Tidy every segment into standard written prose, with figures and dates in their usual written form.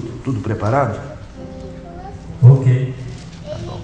Tudo preparado? Ok. Tá bom.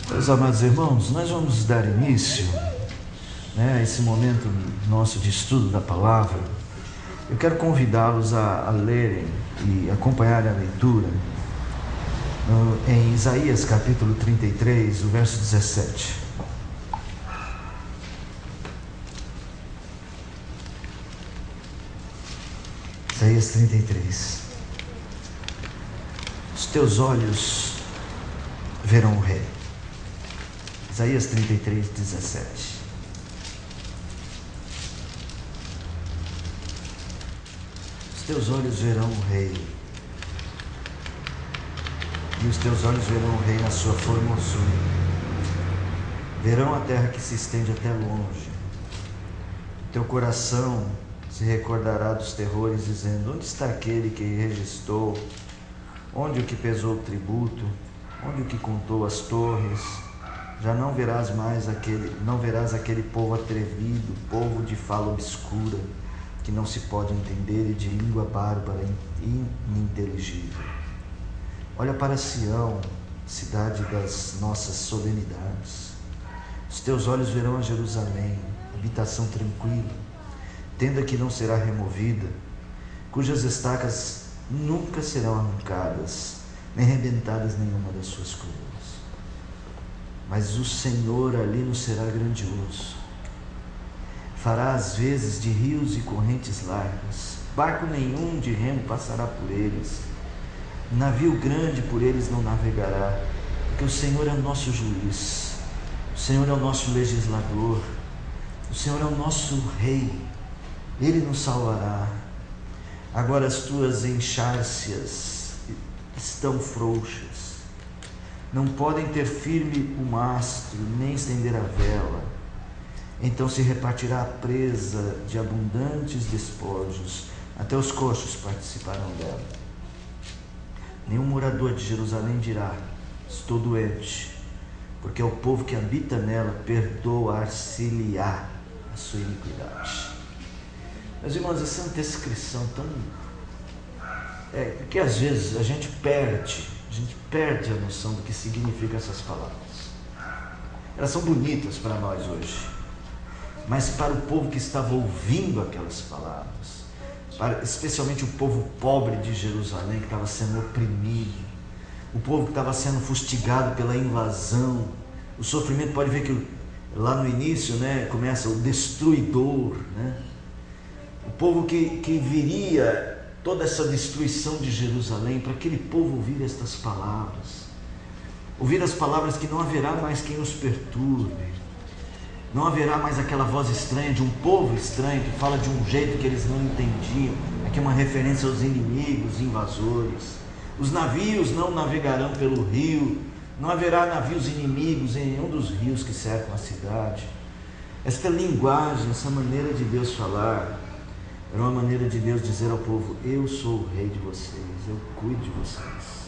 Meus amados irmãos, nós vamos dar início, a esse momento nosso de estudo da palavra. Eu quero convidá-los a lerem e acompanharem a leitura em Isaías capítulo 33, o verso 17. Isaías 33. Os teus olhos verão o Rei. Isaías 33, 17. Os teus olhos verão o Rei, e os teus olhos verão o Rei na sua formosura. Verão a terra que se estende até longe. Teu coração se recordará dos terrores, dizendo: onde está aquele que registrou? Onde o que pesou o tributo? Onde o que contou as torres? Já não verás mais aquele povo atrevido, povo de fala obscura, que não se pode entender, e de língua bárbara e ininteligível. Olha para Sião, cidade das nossas solenidades. Os teus olhos verão a Jerusalém, habitação tranquila, tenda que não será removida, cujas estacas nunca serão arrancadas, nem rebentadas nenhuma das suas colunas. Mas o Senhor ali nos será grandioso. Fará às vezes de rios e correntes largas. Barco nenhum de remo passará por eles. Navio grande por eles não navegará. Porque o Senhor é o nosso juiz. O Senhor é o nosso legislador. O Senhor é o nosso rei. Ele nos salvará. Agora as tuas enxárcias estão frouxas. Não podem ter firme o mastro, nem estender a vela. Então se repartirá a presa de abundantes despojos, até os coxos participarão dela. Nenhum morador de Jerusalém dirá: estou doente, porque o povo que habita nela perdoar-se-lhe-á a sua iniquidade. Meus irmãos, essa é uma descrição tão... porque às vezes a gente perde a noção do que significam essas palavras. Elas são bonitas para nós hoje, mas para o povo que estava ouvindo aquelas palavras, especialmente o povo pobre de Jerusalém, que estava sendo oprimido, o povo que estava sendo fustigado pela invasão, o sofrimento, pode ver que lá no início, começa o destruidor, o povo que viria toda essa destruição de Jerusalém. Para aquele povo ouvir estas palavras, ouvir as palavras que não haverá mais quem os perturbe, não haverá mais aquela voz estranha de um povo estranho que fala de um jeito que eles não entendiam. Aqui é uma referência aos inimigos, invasores. Os navios não navegarão pelo rio, não haverá navios inimigos em nenhum dos rios que cercam a cidade. Esta linguagem, essa maneira de Deus falar, era uma maneira de Deus dizer ao povo: eu sou o rei de vocês, eu cuido de vocês.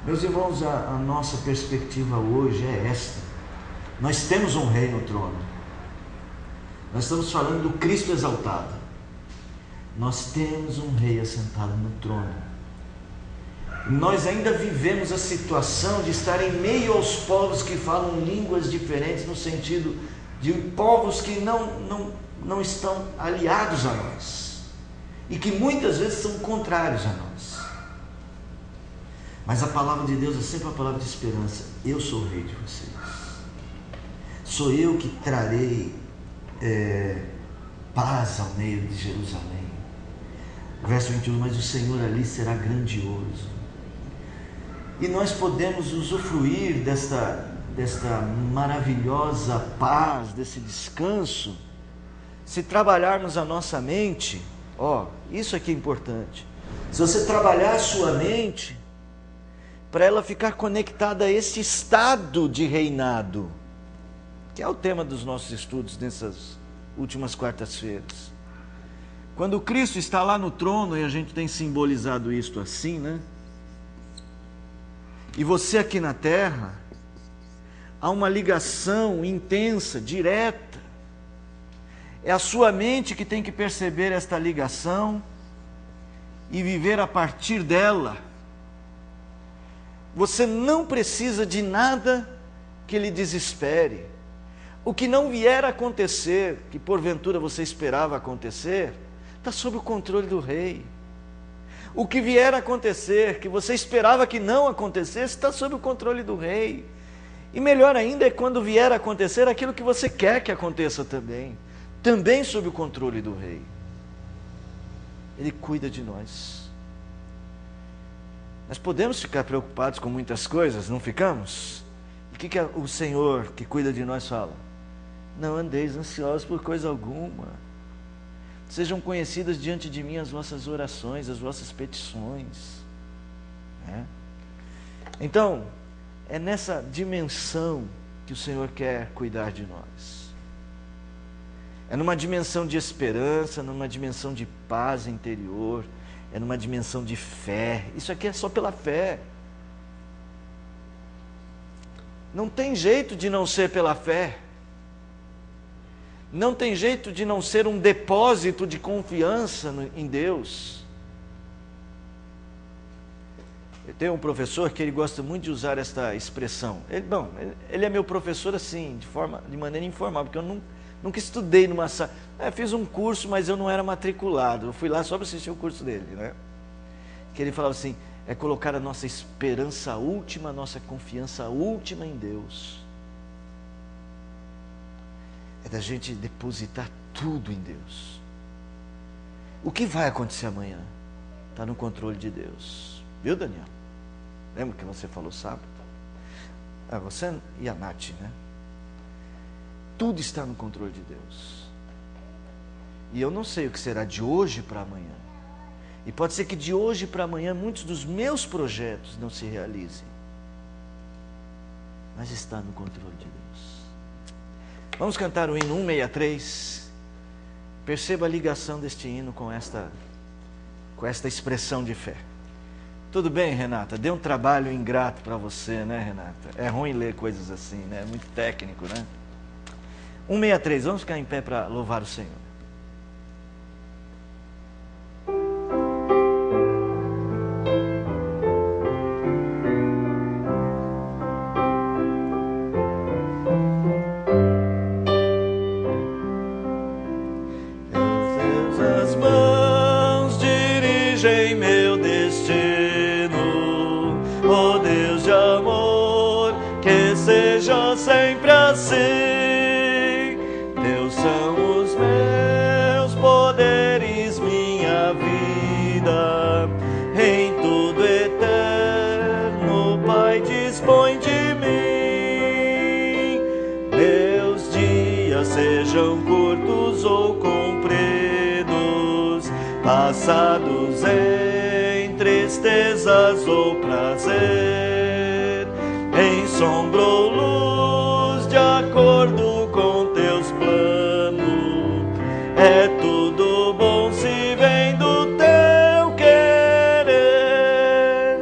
Meus irmãos, a nossa perspectiva hoje é esta. Nós temos um rei no trono. Nós estamos falando do Cristo exaltado. Nós temos um rei assentado no trono. Nós ainda vivemos a situação de estar em meio aos povos que falam línguas diferentes, no sentido de povos que não estão aliados a nós, e que muitas vezes são contrários a nós. Mas a palavra de Deus é sempre uma palavra de esperança. Eu sou o rei de vocês. Sou eu que trarei paz ao meio de Jerusalém. Verso 21, mas o Senhor ali será grandioso. E nós podemos usufruir desta maravilhosa paz, desse descanso, se trabalharmos a nossa mente. Isso aqui é importante. Se você trabalhar a sua mente, para ela ficar conectada a esse estado de reinado, que é o tema dos nossos estudos nessas últimas quartas-feiras. Quando Cristo está lá no trono, e a gente tem simbolizado isto assim, né? E você aqui na terra, há uma ligação intensa, direta. É a sua mente que tem que perceber esta ligação e viver a partir dela. Você não precisa de nada que lhe desespere. O que não vier a acontecer, que porventura você esperava acontecer, está sob o controle do Rei. O que vier a acontecer, que você esperava que não acontecesse, está sob o controle do Rei. E melhor ainda é quando vier a acontecer aquilo que você quer que aconteça também sob o controle do Rei. Ele cuida de nós. Nós podemos ficar preocupados com muitas coisas, não ficamos? E o que o Senhor que cuida de nós fala? Não andeis ansiosos por coisa alguma. Sejam conhecidas diante de mim as vossas orações, as vossas petições. Então, é nessa dimensão que o Senhor quer cuidar de nós. É numa dimensão de esperança, numa dimensão de paz interior, é numa dimensão de fé. Isso aqui é só pela fé. Não tem jeito de não ser pela fé. Não tem jeito de não ser um depósito de confiança em Deus. Eu tenho um professor que ele gosta muito de usar esta expressão. Ele é meu professor assim, de maneira informal, porque eu nunca estudei numa sala. Fiz um curso, mas eu não era matriculado. Eu fui lá só para assistir o curso dele, né? Que ele falava assim, é colocar a nossa esperança última, a nossa confiança última em Deus. É da gente depositar tudo em Deus. O que vai acontecer amanhã está no controle de Deus. Viu, Daniel? Lembra que você falou sábado? Você e a Nath, né? Tudo está no controle de Deus. E eu não sei o que será de hoje para amanhã. E pode ser que de hoje para amanhã muitos dos meus projetos não se realizem. Mas está no controle de Deus. Vamos cantar o hino 163. Perceba a ligação deste hino com esta expressão de fé. Tudo bem, Renata? Deu um trabalho ingrato para você, né, Renata? É ruim ler coisas assim, né? É muito técnico, né? 163, vamos ficar em pé para louvar o Senhor. Sempre assim, Teus são os meus poderes, minha vida, em tudo eterno, Pai, dispõe de mim. Meus dias sejam curtos ou compridos, passados em tristezas ou prazer, em sombra ou luz, de acordo com Teus planos, é tudo bom se vem do Teu querer.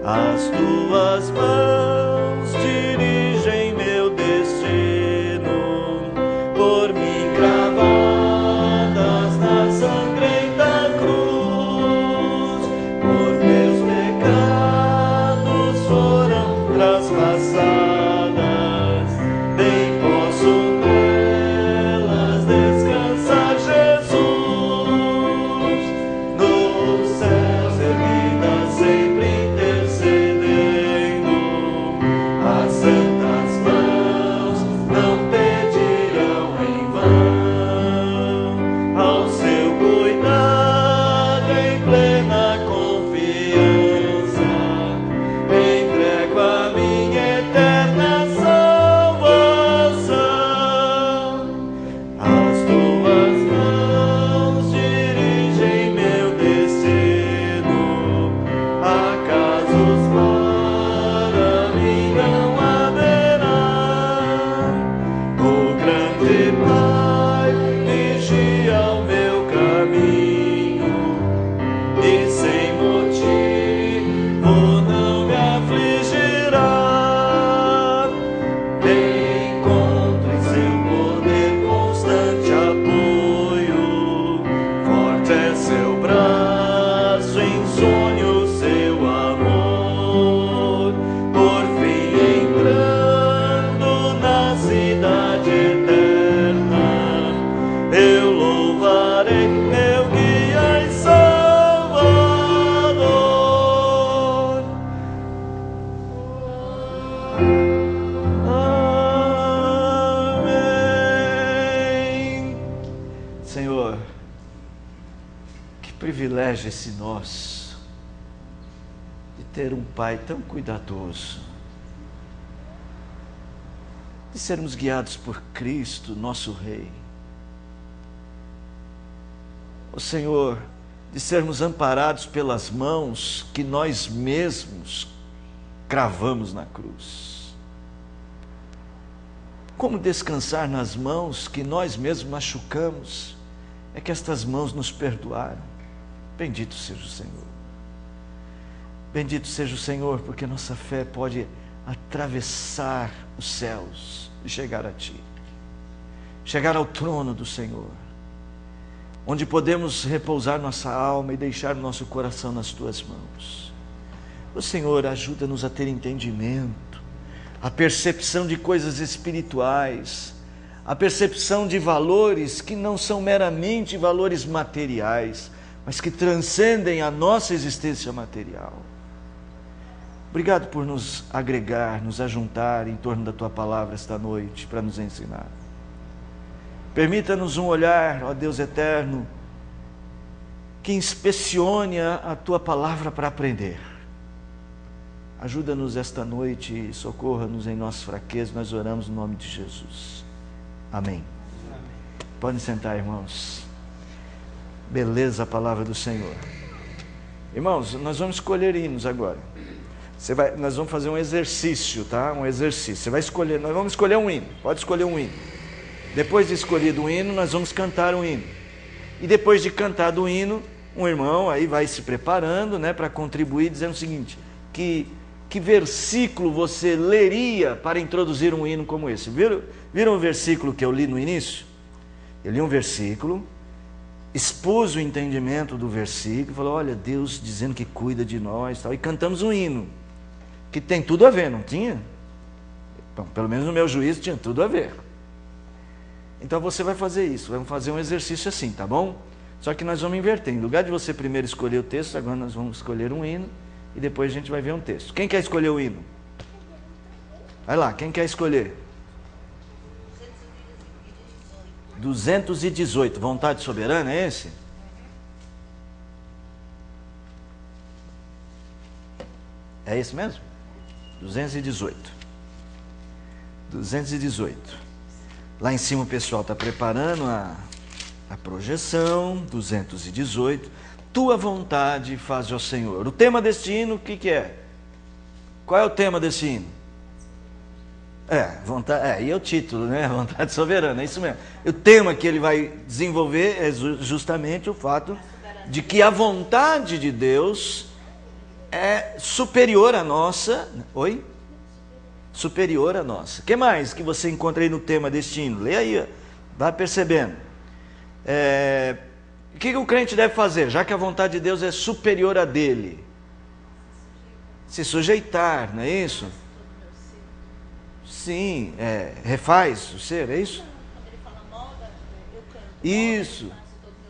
As Tuas mãos dirigem meu destino, por mim cravadas na sangrenta cruz, por meus pecados foram traspassados. privilégio esse nosso, de ter um Pai tão cuidadoso, de sermos guiados por Cristo, nosso Rei. Ó Senhor, de sermos amparados pelas mãos que nós mesmos cravamos na cruz. Como descansar nas mãos que nós mesmos machucamos, é que estas mãos nos perdoaram. Bendito seja o Senhor. Bendito seja o Senhor, porque nossa fé pode atravessar os céus e chegar a Ti. Chegar ao trono do Senhor, onde podemos repousar nossa alma e deixar nosso coração nas Tuas mãos. O Senhor, ajuda-nos a ter entendimento, a percepção de coisas espirituais, a percepção de valores que não são meramente valores materiais, mas que transcendem a nossa existência material. Obrigado por nos agregar, nos ajuntar em torno da Tua palavra esta noite, para nos ensinar. Permita-nos um olhar, ó Deus eterno, que inspecione a Tua palavra para aprender. Ajuda-nos esta noite e socorra-nos em nossas fraquezas. Nós oramos no nome de Jesus. Amém. Podem sentar, irmãos. Beleza a palavra do Senhor. Irmãos, nós vamos escolher hinos agora. Nós vamos fazer um exercício, tá? Um exercício. Você vai escolher, nós vamos escolher um hino. Pode escolher um hino. Depois de escolhido o hino, nós vamos cantar um hino. E depois de cantado o hino, um irmão aí vai se preparando, né, para contribuir, dizendo o seguinte: que versículo você leria para introduzir um hino como esse? Viram o versículo que eu li no início? Eu li um versículo, expus o entendimento do versículo, falou: olha, Deus dizendo que cuida de nós, tal, e cantamos um hino, que tem tudo a ver, não tinha? Bom, pelo menos no meu juízo tinha tudo a ver. Então você vai fazer isso, vamos fazer um exercício assim, tá bom? Só que nós vamos inverter, em lugar de você primeiro escolher o texto, agora nós vamos escolher um hino, e depois a gente vai ver um texto. Quem quer escolher o hino? Vai lá, quem quer escolher? 218, Vontade Soberana, é esse? É esse mesmo? 218. 218. Lá em cima o pessoal está preparando a projeção. 218. Tua vontade faz, ó Senhor. O tema deste hino, o que é? Qual é o tema desse hino? E é o título, né? Vontade soberana, é isso mesmo. O tema que ele vai desenvolver é justamente o fato de que a vontade de Deus é superior à nossa. Oi? Superior à nossa. O que mais que você encontra aí no tema deste hino? Lê aí, vai percebendo. O que o crente deve fazer, já que a vontade de Deus é superior à dele? Se sujeitar, não é isso? Sim, refaz o ser, é isso? Isso.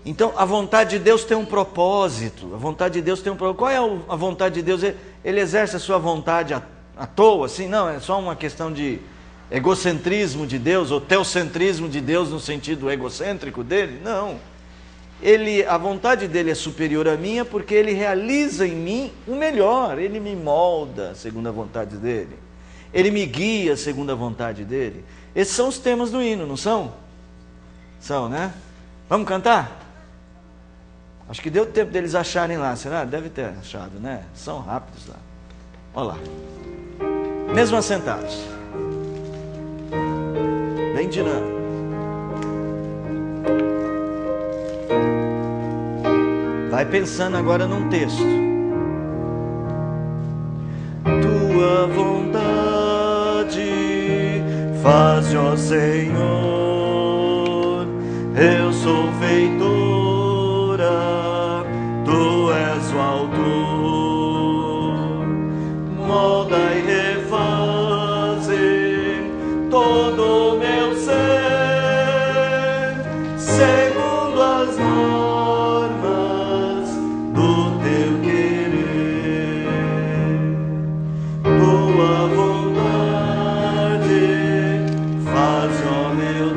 Então, a vontade de Deus tem um propósito. A vontade de Deus tem um propósito. Qual é a vontade de Deus? Ele exerce a sua vontade à toa, assim? Não, é só uma questão de egocentrismo de Deus, ou teocentrismo de Deus no sentido egocêntrico dele? Não. A vontade dele é superior à minha, porque ele realiza em mim o melhor. Ele me molda segundo a vontade dele. Ele me guia segundo a vontade dele. Esses são os temas do hino, não são? São, né? Vamos cantar? Acho que deu tempo deles acharem lá, será? Deve ter achado, né? São rápidos lá. Olha lá. Mesmo assentados. Bem dinâmico. Vai pensando agora num texto. Tua vontade faz, ó Senhor, eu sou feitora, Tu és o autor, molda e refaze todo o meu ser, segundo as normas do Teu querer. Tua vontade faz, ó meu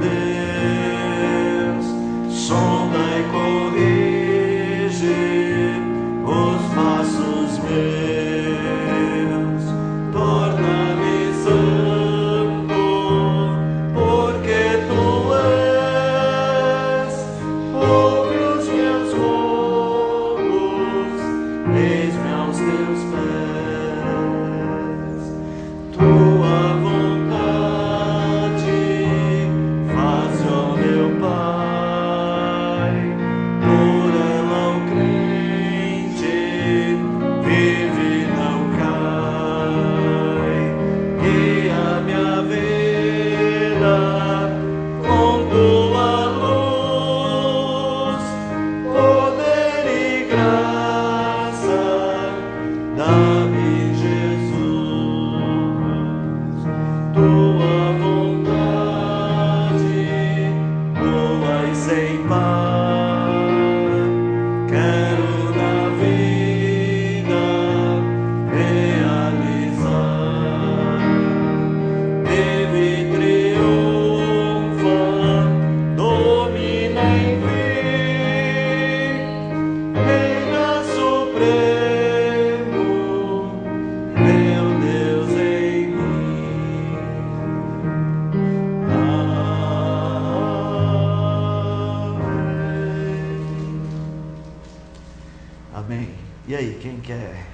E aí, quem quer?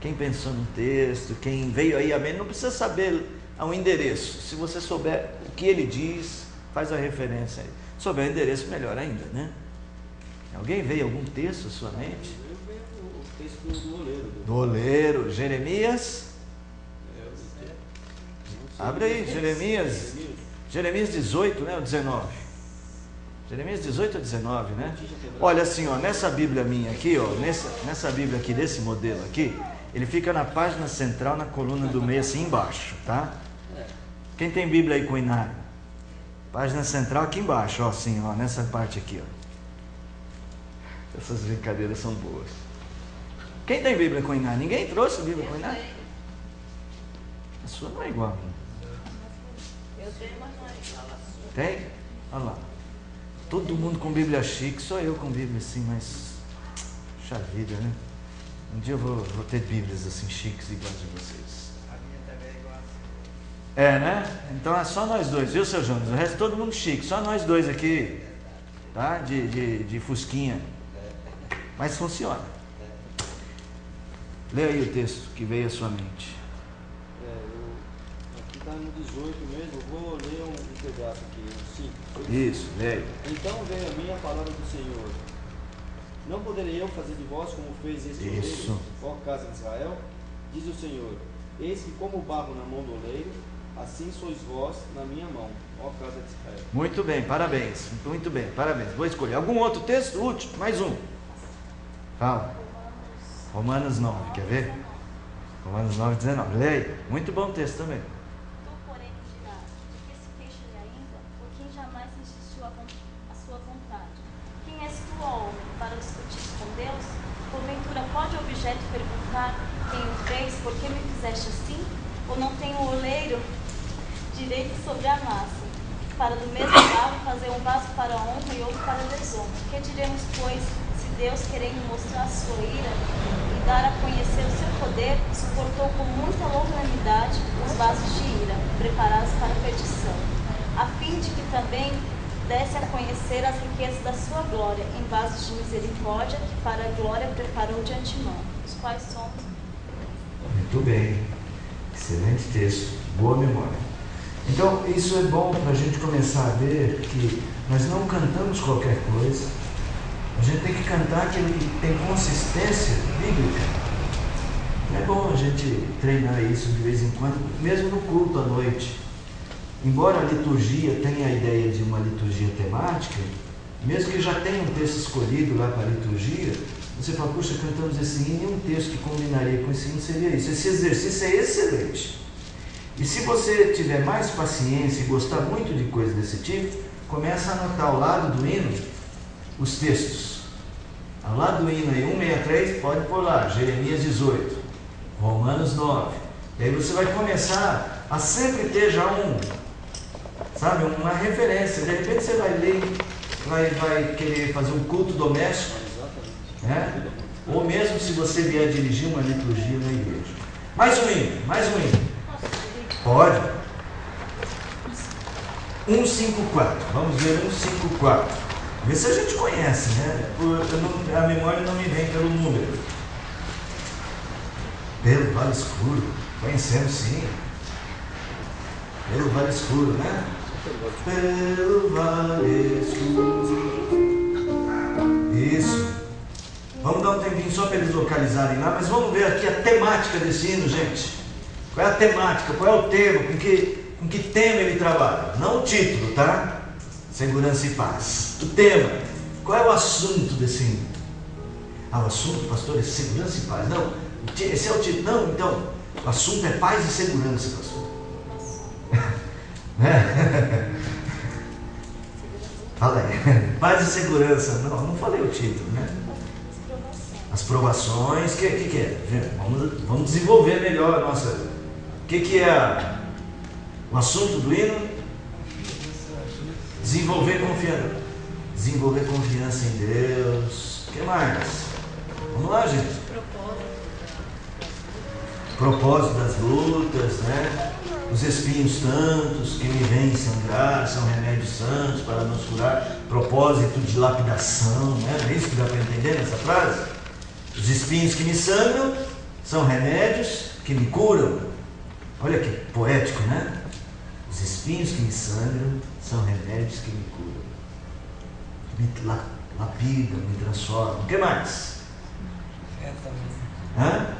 Quem pensou no texto? Quem veio aí, amém? Não precisa saber o endereço. Se você souber o que ele diz, faz a referência aí. Se souber o endereço, melhor ainda, né? Alguém veio algum texto à sua mente? Eu vejo o texto do oleiro. Do oleiro, Jeremias. Abre aí, Jeremias 18, né? Ou 19? Jeremias 18 ou 19, né? Olha assim, ó, nessa Bíblia minha aqui, ó, nessa Bíblia aqui, desse modelo aqui, ele fica na página central, na coluna do meio, assim embaixo, tá? Quem tem Bíblia aí com Inário? Página central aqui embaixo, ó, assim, ó, nessa parte aqui, ó. Essas brincadeiras são boas. Quem tem Bíblia com Inário? Ninguém trouxe Bíblia com Inário? A sua não é igual a minha. Eu tenho, mas não é igual a sua. Tem? Olha lá. Todo mundo com Bíblia chique, só eu com Bíblia assim, mas... Puxa vida, né? Um dia eu vou ter Bíblias assim chiques iguais de vocês. A minha também é igual a sua. É, né? Então é só nós dois, viu, seu Jonas? O resto todo mundo chique, só nós dois aqui, tá? De fusquinha. Mas funciona. Lê aí o texto que veio à sua mente. Aqui está no 18 mesmo, eu vou ler um pedaço aqui, um 5. Isso, lê aí. Então veio a mim a palavra do Senhor. Não poderei eu fazer de vós como fez este Isso. oleiro, ó casa de Israel? Diz o Senhor, eis que como o barro na mão do oleiro, assim sois vós na minha mão, ó casa de Israel. Muito bem, parabéns. Muito bem, parabéns. Vou escolher algum outro texto? Último, mais um. Fala. Romanos 9, quer ver? Romanos 9, 19. Lê aí. Muito bom texto também. Tu, porém, dirás, de que se queixa-lhe ainda, por quem jamais resistiu à sua vontade? Quem és tu, ó homem, para discutir com Deus? Porventura pode o objeto perguntar, quem o fez, por que me fizeste assim? Ou não tem o oleiro direito sobre a massa? Para do mesmo barro fazer um vaso para a honra e outro para a desonra. Que diremos, pois, se Deus, querendo mostrar a sua ira e dar a conhecer o seu poder, suportou com muita longanimidade os vasos de ira, preparados para a perdição, a fim de que também desse a conhecer as riquezas da sua glória, em vasos de misericórdia, que para a glória preparou de antemão, os quais somos. Muito bem. Excelente texto. Boa memória. Então, isso é bom para a gente começar a ver que nós não cantamos qualquer coisa. A gente tem que cantar aquilo que tem consistência bíblica. É bom a gente treinar isso de vez em quando, mesmo no culto à noite. Embora a liturgia tenha a ideia de uma liturgia temática, mesmo que já tenha um texto escolhido lá para a liturgia, você fala, puxa, cantamos esse hino e um texto que combinaria com esse hino seria isso. Esse exercício é excelente. E se você tiver mais paciência e gostar muito de coisa desse tipo, começa a anotar ao lado do hino os textos. Ao lado do hino aí, 163, pode pôr lá, Jeremias 18, Romanos 9. E aí você vai começar a sempre ter já uma referência. De repente você vai ler, vai querer fazer um culto doméstico, né? Ou mesmo se você vier dirigir uma liturgia na igreja. Mais um hino. Pode. 154. Vamos ver 154. Vê se a gente conhece, né? A memória não me vem pelo número. Pelo Vale Escuro. Conhecemos, sim. Pelo Vale Escuro, né? Pelo Vale Escuro. Isso. Vamos dar um tempinho só para eles localizarem lá, mas vamos ver aqui a temática desse hino, gente. Qual é a temática? Qual é o tema? Com que tema ele trabalha? Não o título, tá? Segurança e paz. O tema. Qual é o assunto desse hino? O assunto, pastor, é segurança e paz. Não, esse é o título. Não, então, o assunto é paz e segurança, pastor. Fala aí. Paz e segurança. Não falei o título, né? As provações. O que é? Vamos desenvolver melhor a nossa... O que é o assunto do hino? Desenvolver confiança em Deus. O que mais? Vamos lá, gente. Propósito das lutas, né? Os espinhos santos que me vêm sangrar são remédios santos para nos curar. Propósito de lapidação, né? É isso que dá para entender nessa frase? Os espinhos que me sangram são remédios que me curam. Olha que poético, né? Os espinhos que me sangram são remédios que me curam. Me lapidam, me transformam. O que mais? Fé também. Hã?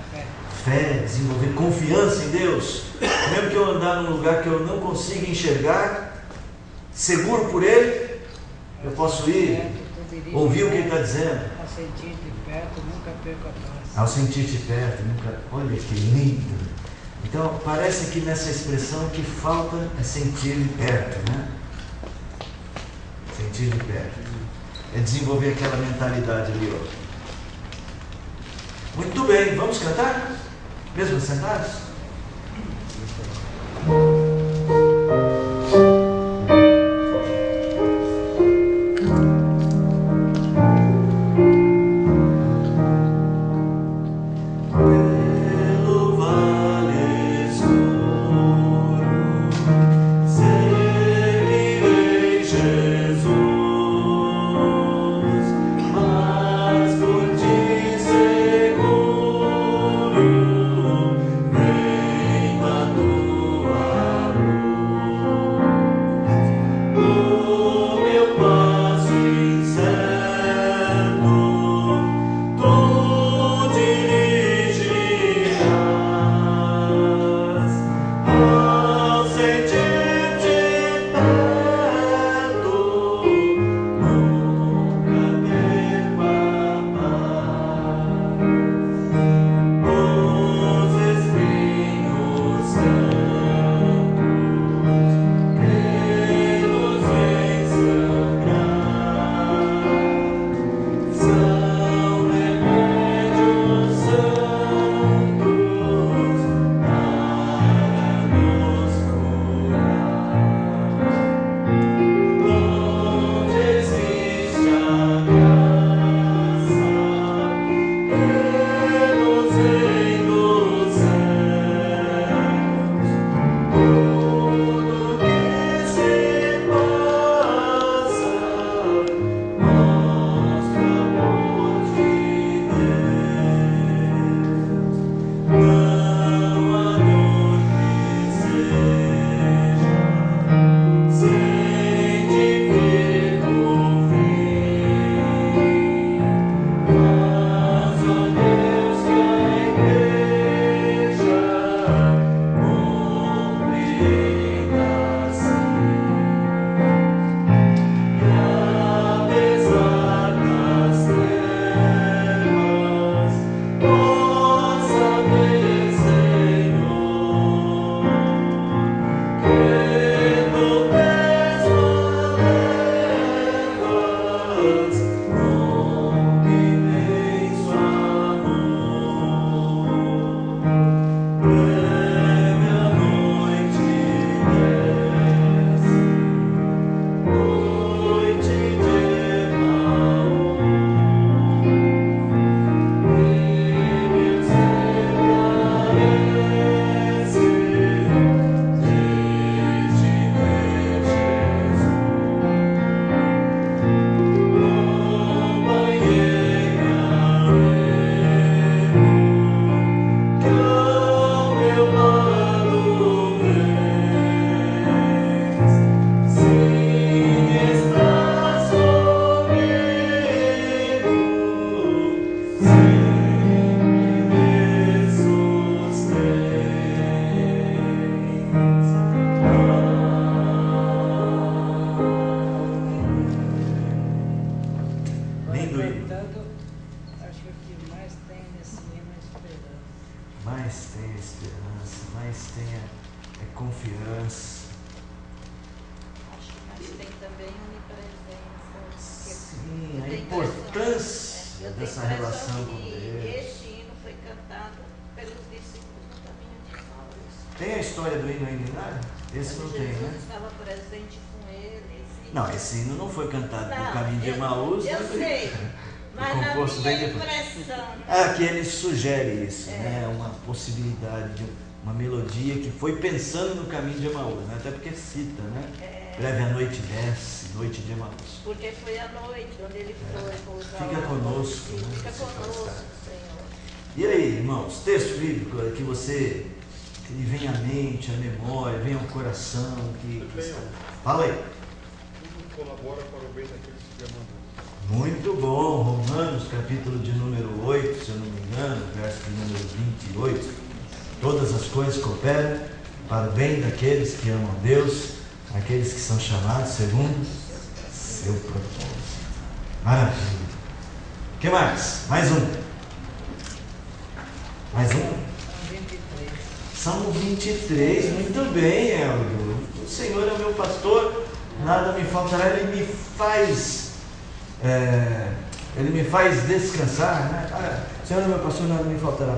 Fé, desenvolver confiança em Deus. Mesmo que eu andar num lugar que eu não consiga enxergar, seguro por Ele, eu posso ir, ouvir o que Ele está dizendo. Ao sentir-te perto, nunca perco a paz. Ao sentir-te perto, nunca... Olha que lindo. Então, parece que nessa expressão que falta é sentir-lhe perto, né? Sentir-lhe perto. É desenvolver aquela mentalidade ali, ó. Muito bem, vamos cantar? Mesmo sentados? confiança. Mas tem também onipresença. Sim, a importância dessa relação com Deus. Este hino foi cantado pelos discípulos no caminho de Emmaus. Tem a história do hino ainda lá? Esse não tem, né? Jesus estava presente com eles. Não, esse hino não foi cantado no caminho de Emmaus. Eu sei, mas na minha impressão. Que ele sugere isso, né? Uma possibilidade de uma melodia que foi pensando no caminho de Emmaus, né? Até porque cita, né? Breve a noite desce, noite de Emaús. Porque foi a noite onde ele foi pousar. Fica conosco, Sim, né? fica conosco, Senhor. E aí, irmãos, texto bíblico que você, que lhe venha à mente, à memória, venha ao coração, que... Fala aí. Tudo colabora para o bem daqueles que amam Deus. Muito bom, Romanos, capítulo de número 8, se eu não me engano, verso de número 28. Todas as coisas cooperam para o bem daqueles que amam a Deus, aqueles que são chamados segundo seu propósito. Maravilha. O que mais? Mais um. Mais um? 23. Salmo 23, muito bem, Eldo. O Senhor é o meu pastor, nada me faltará. Ele me faz descansar, né? O Senhor é o meu pastor, nada me faltará.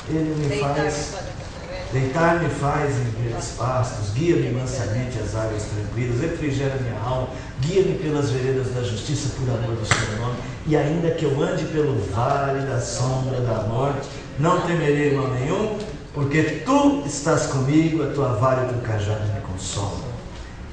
Ele me faz deitar-me faz em verdes pastos, guia-me mansamente às águas tranquilas, refrigera minha alma, guia-me pelas veredas da justiça por amor do seu nome. E ainda que eu ande pelo vale da sombra da morte, não temerei mal nenhum, porque tu estás comigo, a tua vara e o teu cajado me consolam.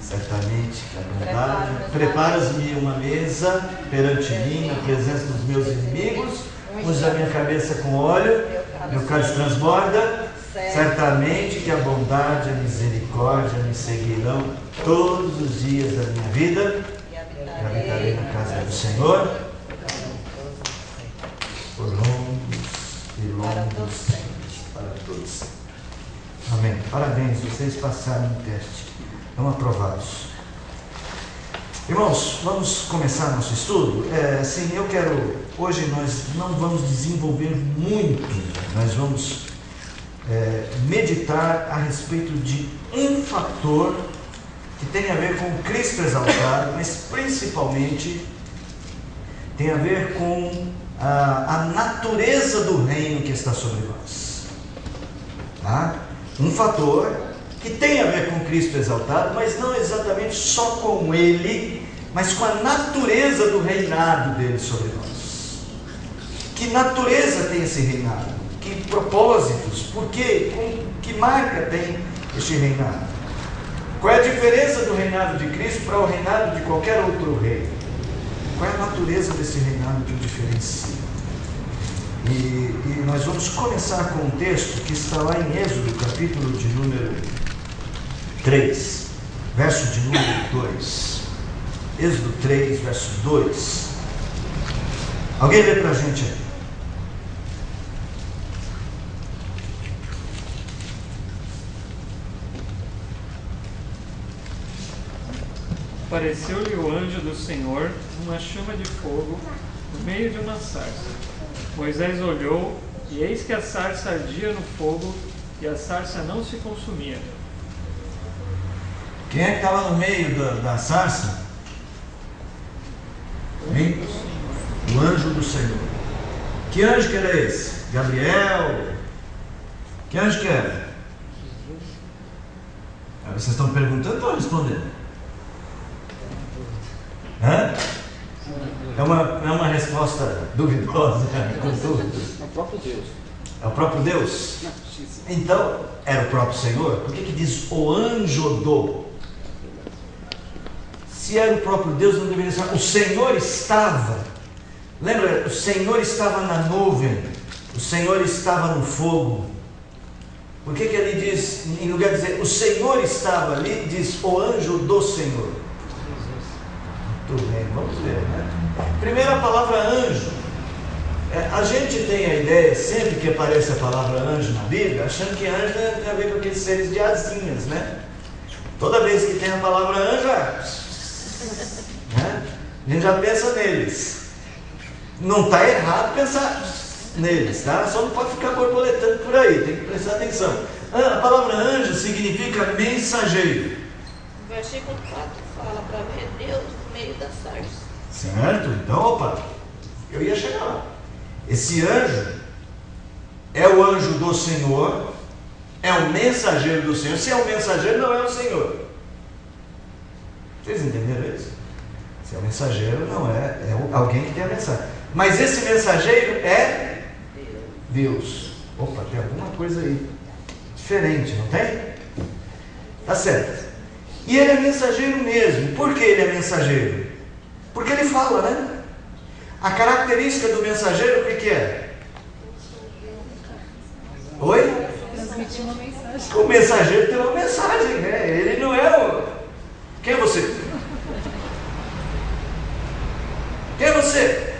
Certamente que a bondade, preparas-me uma mesa perante mim, na presença dos meus inimigos, unges a minha cabeça com óleo, meu cálice transborda. Certamente que a bondade e a misericórdia me seguirão todos os dias da minha vida, e habitarei na casa do Senhor por longos e longos para todos sempre. Amém. Parabéns, vocês passaram no teste. Estão aprovados. Irmãos, vamos começar nosso estudo? Sim, eu quero... Hoje nós não vamos desenvolver muito, nós vamos meditar a respeito de um fator que tem a ver com Cristo exaltado, mas principalmente tem a ver com a natureza do reino que está sobre nós. Tá? Um fator que tem a ver com Cristo exaltado, mas não exatamente só com Ele, mas com a natureza do reinado dele sobre nós. Que natureza tem esse reinado? Que propósitos? Por quê? Que marca tem este reinado? Qual é a diferença do reinado de Cristo para o reinado de qualquer outro rei? Qual é a natureza desse reinado que o diferencia? E nós vamos começar com um texto que está lá em Êxodo, capítulo de número 3, verso de número 2. Êxodo 3, verso 2. Alguém lê para a gente aí? Apareceu-lhe o anjo do Senhor numa chama de fogo no meio de uma sarça. Moisés olhou, e eis que a sarça ardia no fogo, e a sarça não se consumia. Quem é que estava no meio da sarça? Hein? O anjo do Senhor. Que anjo que era esse? Gabriel? Que anjo que era? Vocês estão perguntando ou estão respondendo? Hã? É uma resposta duvidosa, com dúvidas. É o próprio Deus. É o próprio Deus? Então, era o próprio Senhor? Por que diz o anjo do? Se era o próprio Deus, não deveria ser. O Senhor estava. Lembra? O Senhor estava na nuvem. O Senhor estava no fogo. Por que ali diz, em lugar de dizer o Senhor estava ali, diz o anjo do Senhor? Muito bem, vamos ver, né? Primeira palavra anjo. A gente tem a ideia, sempre que aparece a palavra anjo na Bíblia, achando que anjo tem a ver com aqueles seres de asinhas, né? Toda vez que tem a palavra anjo, né? A gente já pensa neles. Não está errado pensar neles, tá? Só não pode ficar borboletando por aí, tem que prestar atenção. A palavra anjo significa mensageiro. O versículo 4 fala para ver Deus no meio da sarça. Certo? Então, opa, eu ia chegar lá. Esse anjo é o anjo do Senhor, é o mensageiro do Senhor. Se é o mensageiro, não é o Senhor. Vocês entenderam isso? Se é o mensageiro, não é alguém que tem a mensagem. Mas esse mensageiro é Deus. Opa, tem alguma coisa aí diferente, não tem? Tá certo. E ele é mensageiro mesmo. Por que ele é mensageiro? Porque ele fala, né? A característica do mensageiro, o que é? Oi? Transmitir uma mensagem. O mensageiro tem uma mensagem, né? Ele não é o... Quem é você? Quem é você?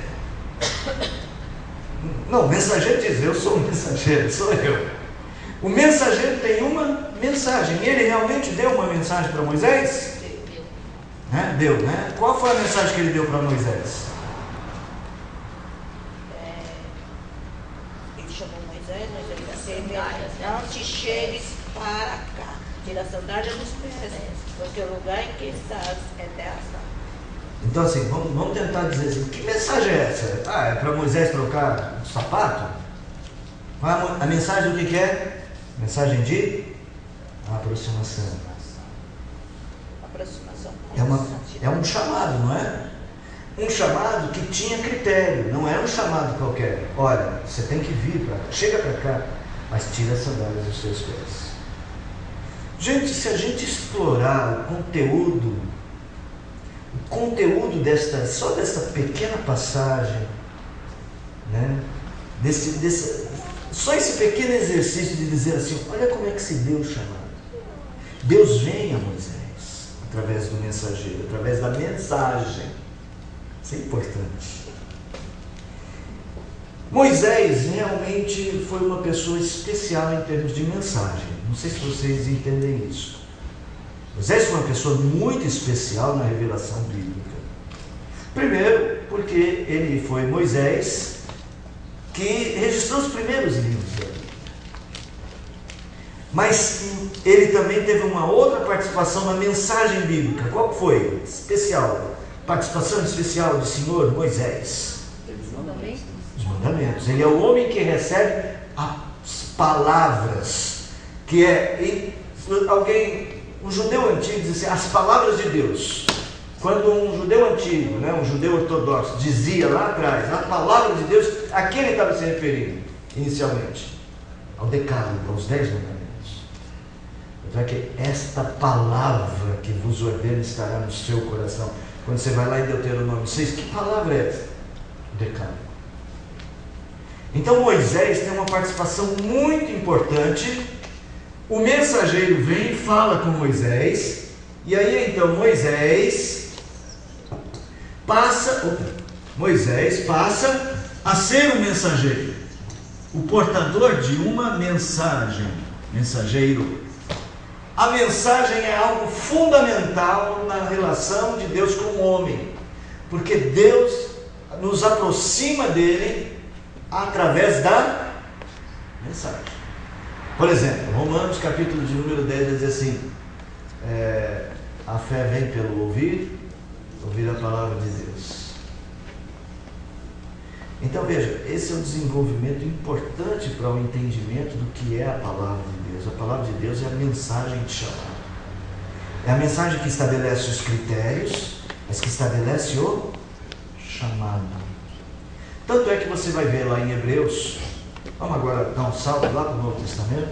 Não, o mensageiro diz, eu sou o mensageiro, sou eu. O mensageiro tem uma mensagem. Ele realmente deu uma mensagem para Moisés? Né? Deu, né? Qual foi a mensagem que ele deu para Moisés? Ele chamou Moisés, mas ele disse: não te chegues para cá, tira a sandália dos pés, porque o lugar em que estás é terra santa. Então assim, vamos tentar dizer assim, que mensagem é essa? Ah, é para Moisés trocar o sapato? A mensagem do que é? Mensagem de aproximação. Aproximação. É um chamado, não é? Um chamado que tinha critério, não é um chamado qualquer. Olha, você tem que vir para cá, chega para cá, mas tira as sandálias dos seus pés. Gente, se a gente explorar o conteúdo só desta pequena passagem, né? Só esse pequeno exercício de dizer assim, olha como é que se deu o chamado. Deus vem a Moisés, através do mensageiro, através da mensagem. Isso é importante. Moisés realmente foi uma pessoa especial em termos de mensagem. Não sei se vocês entendem isso. Moisés foi uma pessoa muito especial na revelação bíblica. Primeiro, porque ele foi Moisés que registrou os primeiros livros da Bíblia. Mas ele também teve uma outra participação na mensagem bíblica. Qual foi? Especial. Participação especial do Senhor Moisés. Os mandamentos. Ele é o homem que recebe as palavras. Que é um judeu antigo diz assim, as palavras de Deus. Quando um judeu antigo, né, um judeu ortodoxo, dizia lá atrás, a palavra de Deus, a quem ele estava se referindo inicialmente? Ao Decálogo, aos 10 mandamentos. Então é que esta palavra que vos ordeno estará no seu coração. Quando você vai lá em Deuteronômio 6, que palavra é essa? O Decálogo. Então Moisés tem uma participação muito importante. O mensageiro vem e fala com Moisés. E aí então Moisés passa a ser o mensageiro, o portador de uma mensagem, mensageiro. A mensagem é algo fundamental na relação de Deus com o homem, porque Deus nos aproxima dele através da mensagem. Por exemplo, Romanos capítulo de número 10 diz assim, a fé vem pelo ouvir a palavra de Deus. Então veja, esse é um desenvolvimento importante para o entendimento do que é a palavra de Deus. A palavra de Deus é a mensagem de chamado. É a mensagem que estabelece os critérios, mas que estabelece o chamado. Tanto é que você vai ver lá em Hebreus, vamos agora dar um salto lá para o Novo Testamento.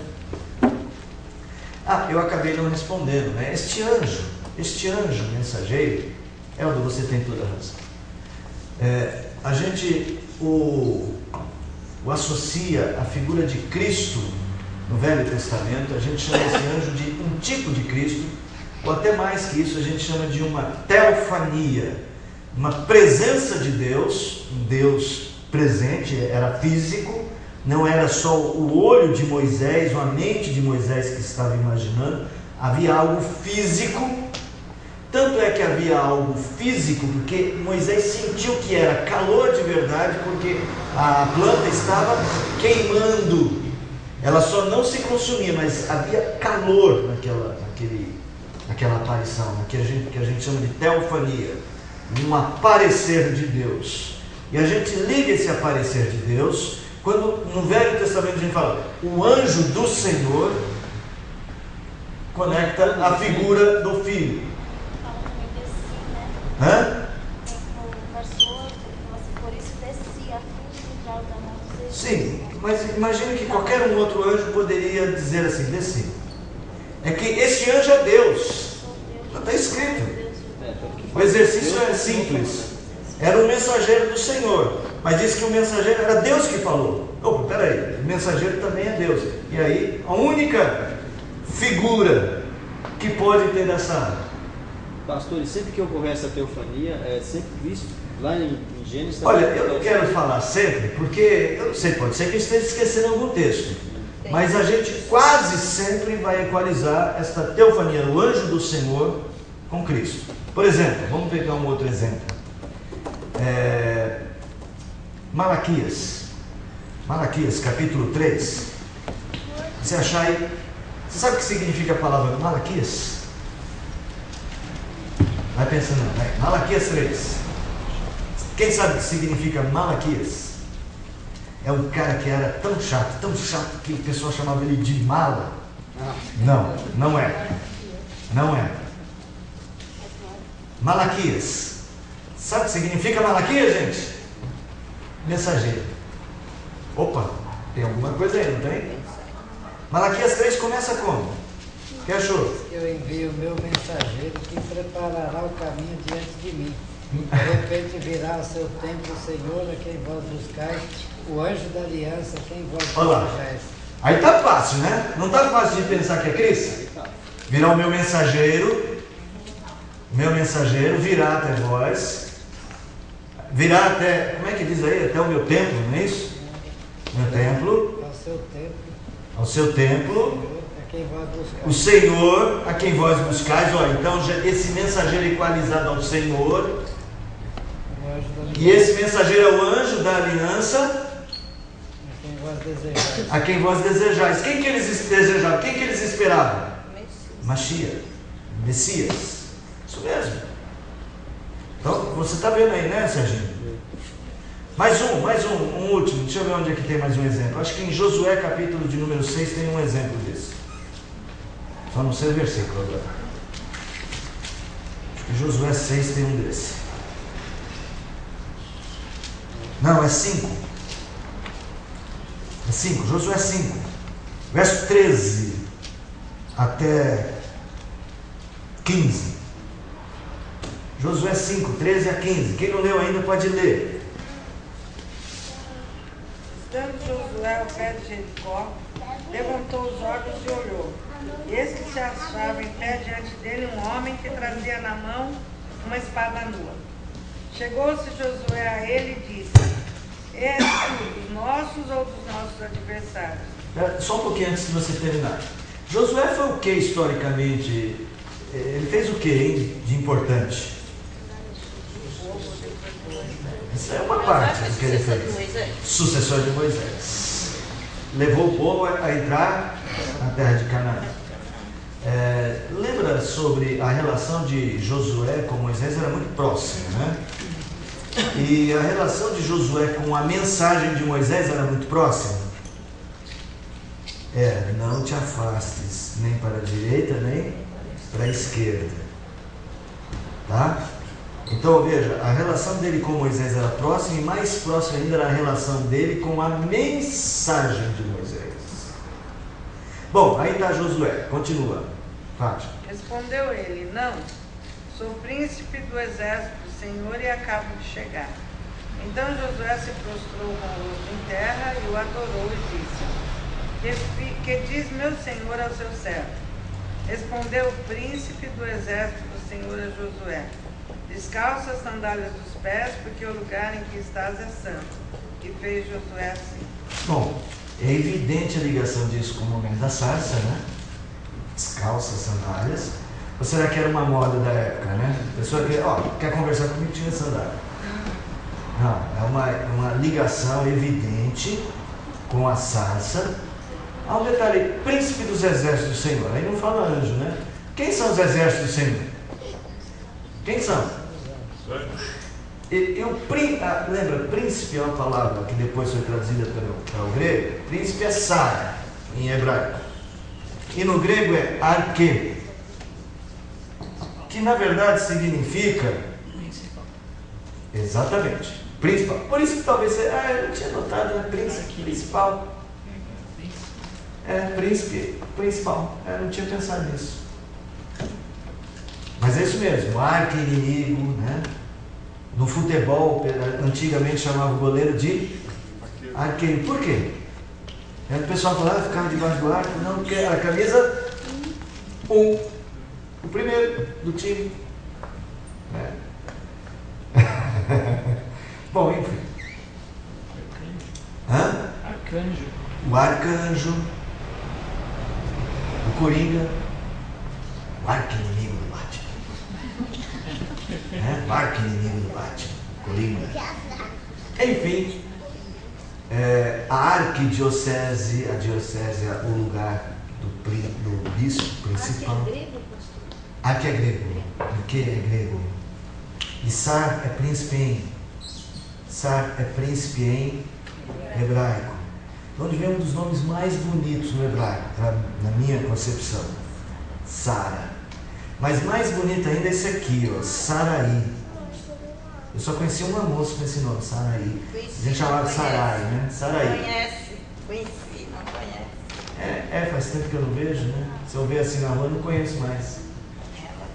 Eu acabei não respondendo, né? Este anjo mensageiro, Eldo, você tem toda a razão. A gente o associa à figura de Cristo no Velho Testamento, a gente chama esse anjo de um tipo de Cristo, ou até mais que isso, a gente chama de uma teofania, uma presença de Deus, um Deus presente, era físico, não era só o olho de Moisés, ou a mente de Moisés que estava imaginando, havia algo físico. Tanto é que havia algo físico, porque Moisés sentiu que era calor de verdade, porque a planta estava queimando. Ela só não se consumia, mas havia calor naquela aparição, que a gente chama de teofania, um aparecer de Deus. E a gente liga esse aparecer de Deus, quando no Velho Testamento a gente fala, o anjo do Senhor conecta a figura do Filho. Por isso descia a fim de livrar da mão dos egípcios. Sim, mas imagine que qualquer um outro anjo poderia dizer assim, desci. É que esse anjo é Deus. simples. Era um mensageiro do Senhor. Mas diz que o mensageiro era Deus que falou. Opa, peraí, o mensageiro também é Deus. E aí, a única figura que pode ter essa... Pastor, e sempre que ocorrer essa teofania, é sempre visto lá em Gênesis... Olha, eu não quero falar sempre, porque, eu não sei, pode ser que eu esteja esquecendo algum texto. Mas a gente quase sempre vai equalizar esta teofania, o anjo do Senhor, com Cristo. Por exemplo, vamos pegar um outro exemplo. Malaquias, capítulo 3. Você achar aí, você sabe o que significa a palavra Malaquias? Vai pensando, vai. Malaquias 3. Quem sabe o que significa Malaquias? É um cara que era tão chato que o pessoal chamava ele de mala. Não, não é. Não é. Malaquias. Sabe o que significa Malaquias, gente? Mensageiro. Opa, tem alguma coisa aí, não tem? Malaquias 3 começa como? O que achou? Eu envio o meu mensageiro que preparará o caminho diante de mim. De repente virá ao seu tempo o Senhor, a quem vós buscais, o anjo da aliança, a quem vós desejais. Aí tá fácil, né? Não tá fácil de pensar que é Cristo? Virá o meu mensageiro virá até vós, virá até, como é que diz aí? Até o meu templo, não é isso? Meu templo. Ao seu templo. O Senhor, a quem vós buscais. Olha, então esse mensageiro equalizado ao Senhor. E esse mensageiro é o anjo da aliança. A quem vós desejais. Quem que eles desejavam? Quem que eles esperavam? Messias. Isso mesmo. Então, você está vendo aí, né, Serginho? Mais um último. Deixa eu ver onde é que tem mais um exemplo. Acho que em Josué, capítulo de número 6, tem um exemplo desse. Só não sei o versículo agora. Acho que Josué 6 tem um desse. Não, é 5. É 5, Josué 5. Verso 13 até 15. Josué 5, 13 a 15. Quem não leu ainda pode ler. Estando Josué ao pé de Jericó, levantou os olhos e olhou. E eis que se achava em pé diante dele um homem que trazia na mão uma espada nua. Chegou-se Josué a ele e disse: És tu dos nossos ou dos nossos adversários? Só um pouquinho antes de você terminar. Josué foi o que historicamente? Ele fez o que, hein, de importante? Isso é uma parte do que ele fez. Sucessor de Moisés. Levou o povo a entrar na terra de Canaã. Lembra sobre a relação de Josué com Moisés? Era muito próxima, né? E a relação de Josué com a mensagem de Moisés era muito próxima. Não te afastes nem para a direita nem para a esquerda. Tá? Então veja, a relação dele com Moisés era próxima, e mais próxima ainda era a relação dele com a mensagem de Moisés. Bom, aí está Josué, continua. Fátima. Respondeu ele: Não, sou príncipe do exército do Senhor e acabo de chegar. Então Josué se prostrou com o rosto em terra e o adorou e disse: Que diz meu Senhor ao seu servo? Respondeu o príncipe do exército do Senhor a Josué: Descalça as sandálias dos pés, porque o lugar em que estás é santo. E fez Josué assim. Bom, é evidente a ligação disso com o momento da sarça, né? Descalça as sandálias. Ou será que era uma moda da época, né? A pessoa quer conversar comigo, tira sandália. Não, é uma ligação evidente com a sarça. Há um detalhe: príncipe dos exércitos do Senhor. Aí não fala anjo, né? Quem são os exércitos do Senhor? Quem são? Lembra, príncipe é uma palavra que depois foi traduzida para o grego. Príncipe é sar, em hebraico. E no grego é arque, que na verdade significa exatamente principal. Por isso que talvez você, eu não tinha notado, né? Príncipe principal. Príncipe principal. Eu não tinha pensado nisso. Mas é isso mesmo, arqui-inimigo, né? No futebol, antigamente chamava o goleiro de arqueiro. Por quê? O pessoal falava, ficava debaixo do arco. Não, porque era a camisa 1. O primeiro do time. Bom, enfim. Arcanjo. O arcanjo. O coringa. O arqui-inimigo do Batman. O arqui-inimigo do Batman. Coringa. Enfim. A arquidiocese, a diocese é o lugar do bispo principal. Arque é grego. Arque é grego. E Sar é príncipe em. Sar é príncipe em hebraico. Onde vem um dos nomes mais bonitos no hebraico, na minha concepção. Sara. Mas mais bonito ainda é esse aqui, ó, Sarai. Eu só conheci uma moça com esse nome, Sarai. A gente chamava de Sarai, né? Sarai. Conheci, não conhece. Faz tempo que eu não vejo, né? Se eu ver assim na rua, eu não conheço mais.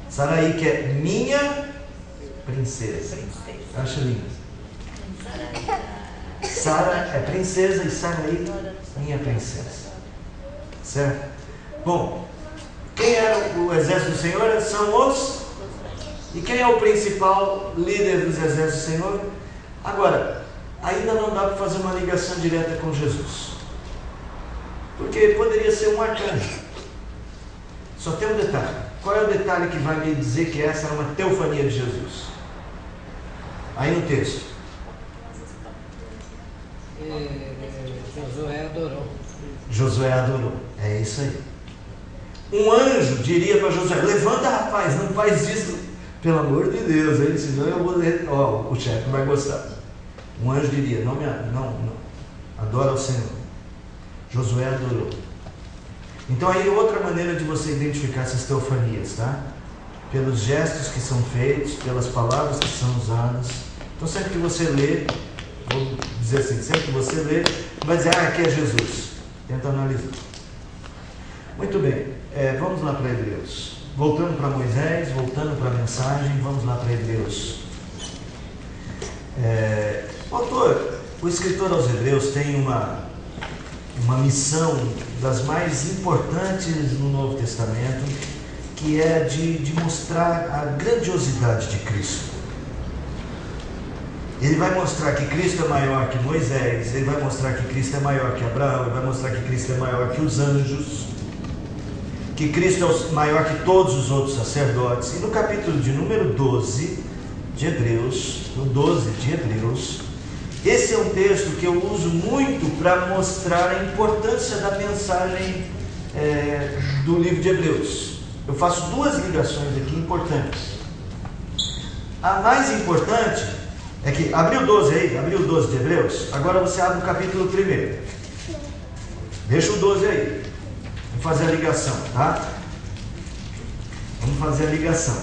Sarai, que é minha princesa. Eu acho lindo. Sara é princesa e Sarai, minha princesa. Certo? Bom, quem era o exército do Senhor? São os... E quem é o principal líder dos exércitos do Senhor? Agora, ainda não dá para fazer uma ligação direta com Jesus. Porque poderia ser um arcanjo. Só tem um detalhe. Qual é o detalhe que vai me dizer que essa era uma teofania de Jesus? Aí no texto. Josué adorou. Josué adorou. É isso aí. Um anjo diria para Josué: levanta, rapaz, não faz isso, pelo amor de Deus, aí, senão eu vou. O chefe vai gostar. Um anjo diria: não, adora ao Senhor. Josué adorou. Então aí outra maneira de você identificar essas teofanias, tá? Pelos gestos que são feitos, pelas palavras que são usadas. Então sempre que você lê, vou dizer assim, sempre que você lê, vai dizer: aqui é Jesus. Tenta analisar. Muito bem, vamos lá para Hebreus. Voltando para Moisés, voltando para a mensagem, vamos lá para Hebreus. O escritor aos Hebreus tem uma missão das mais importantes no Novo Testamento, que é de mostrar a grandiosidade de Cristo. Ele vai mostrar que Cristo é maior que Moisés, ele vai mostrar que Cristo é maior que Abraão, ele vai mostrar que Cristo é maior que os anjos, que Cristo é maior que todos os outros sacerdotes. E no capítulo de número 12 de Hebreus, no 12 de Hebreus, esse é um texto que eu uso muito para mostrar a importância da mensagem do livro de Hebreus. Eu faço duas ligações aqui importantes. A mais importante é que, abriu o 12 aí, abriu o 12 de Hebreus, agora você abre o capítulo 1. Deixa o 12 aí. Vamos fazer a ligação, tá? Vamos fazer a ligação.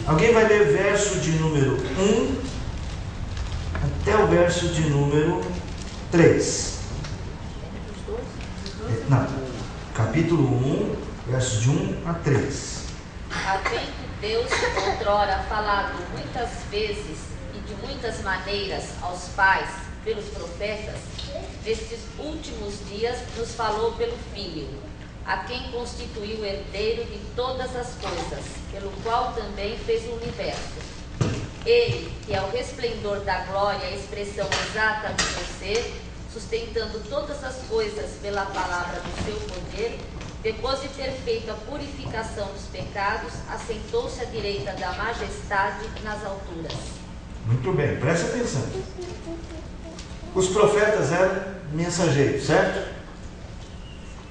Alguém vai ler verso de número 1 até o verso de número 3. Não, capítulo 1, versos de 1 a 3. Havendo Deus outrora falado muitas vezes e de muitas maneiras aos pais pelos profetas, nestes últimos dias nos falou pelo Filho, a quem constituiu herdeiro de todas as coisas, pelo qual também fez o universo. Ele, que é o resplendor da glória, a expressão exata do seu ser, sustentando todas as coisas pela palavra do seu poder, depois de ter feito a purificação dos pecados, assentou-se à direita da majestade nas alturas. Muito bem, presta atenção. Os profetas eram mensageiros, certo?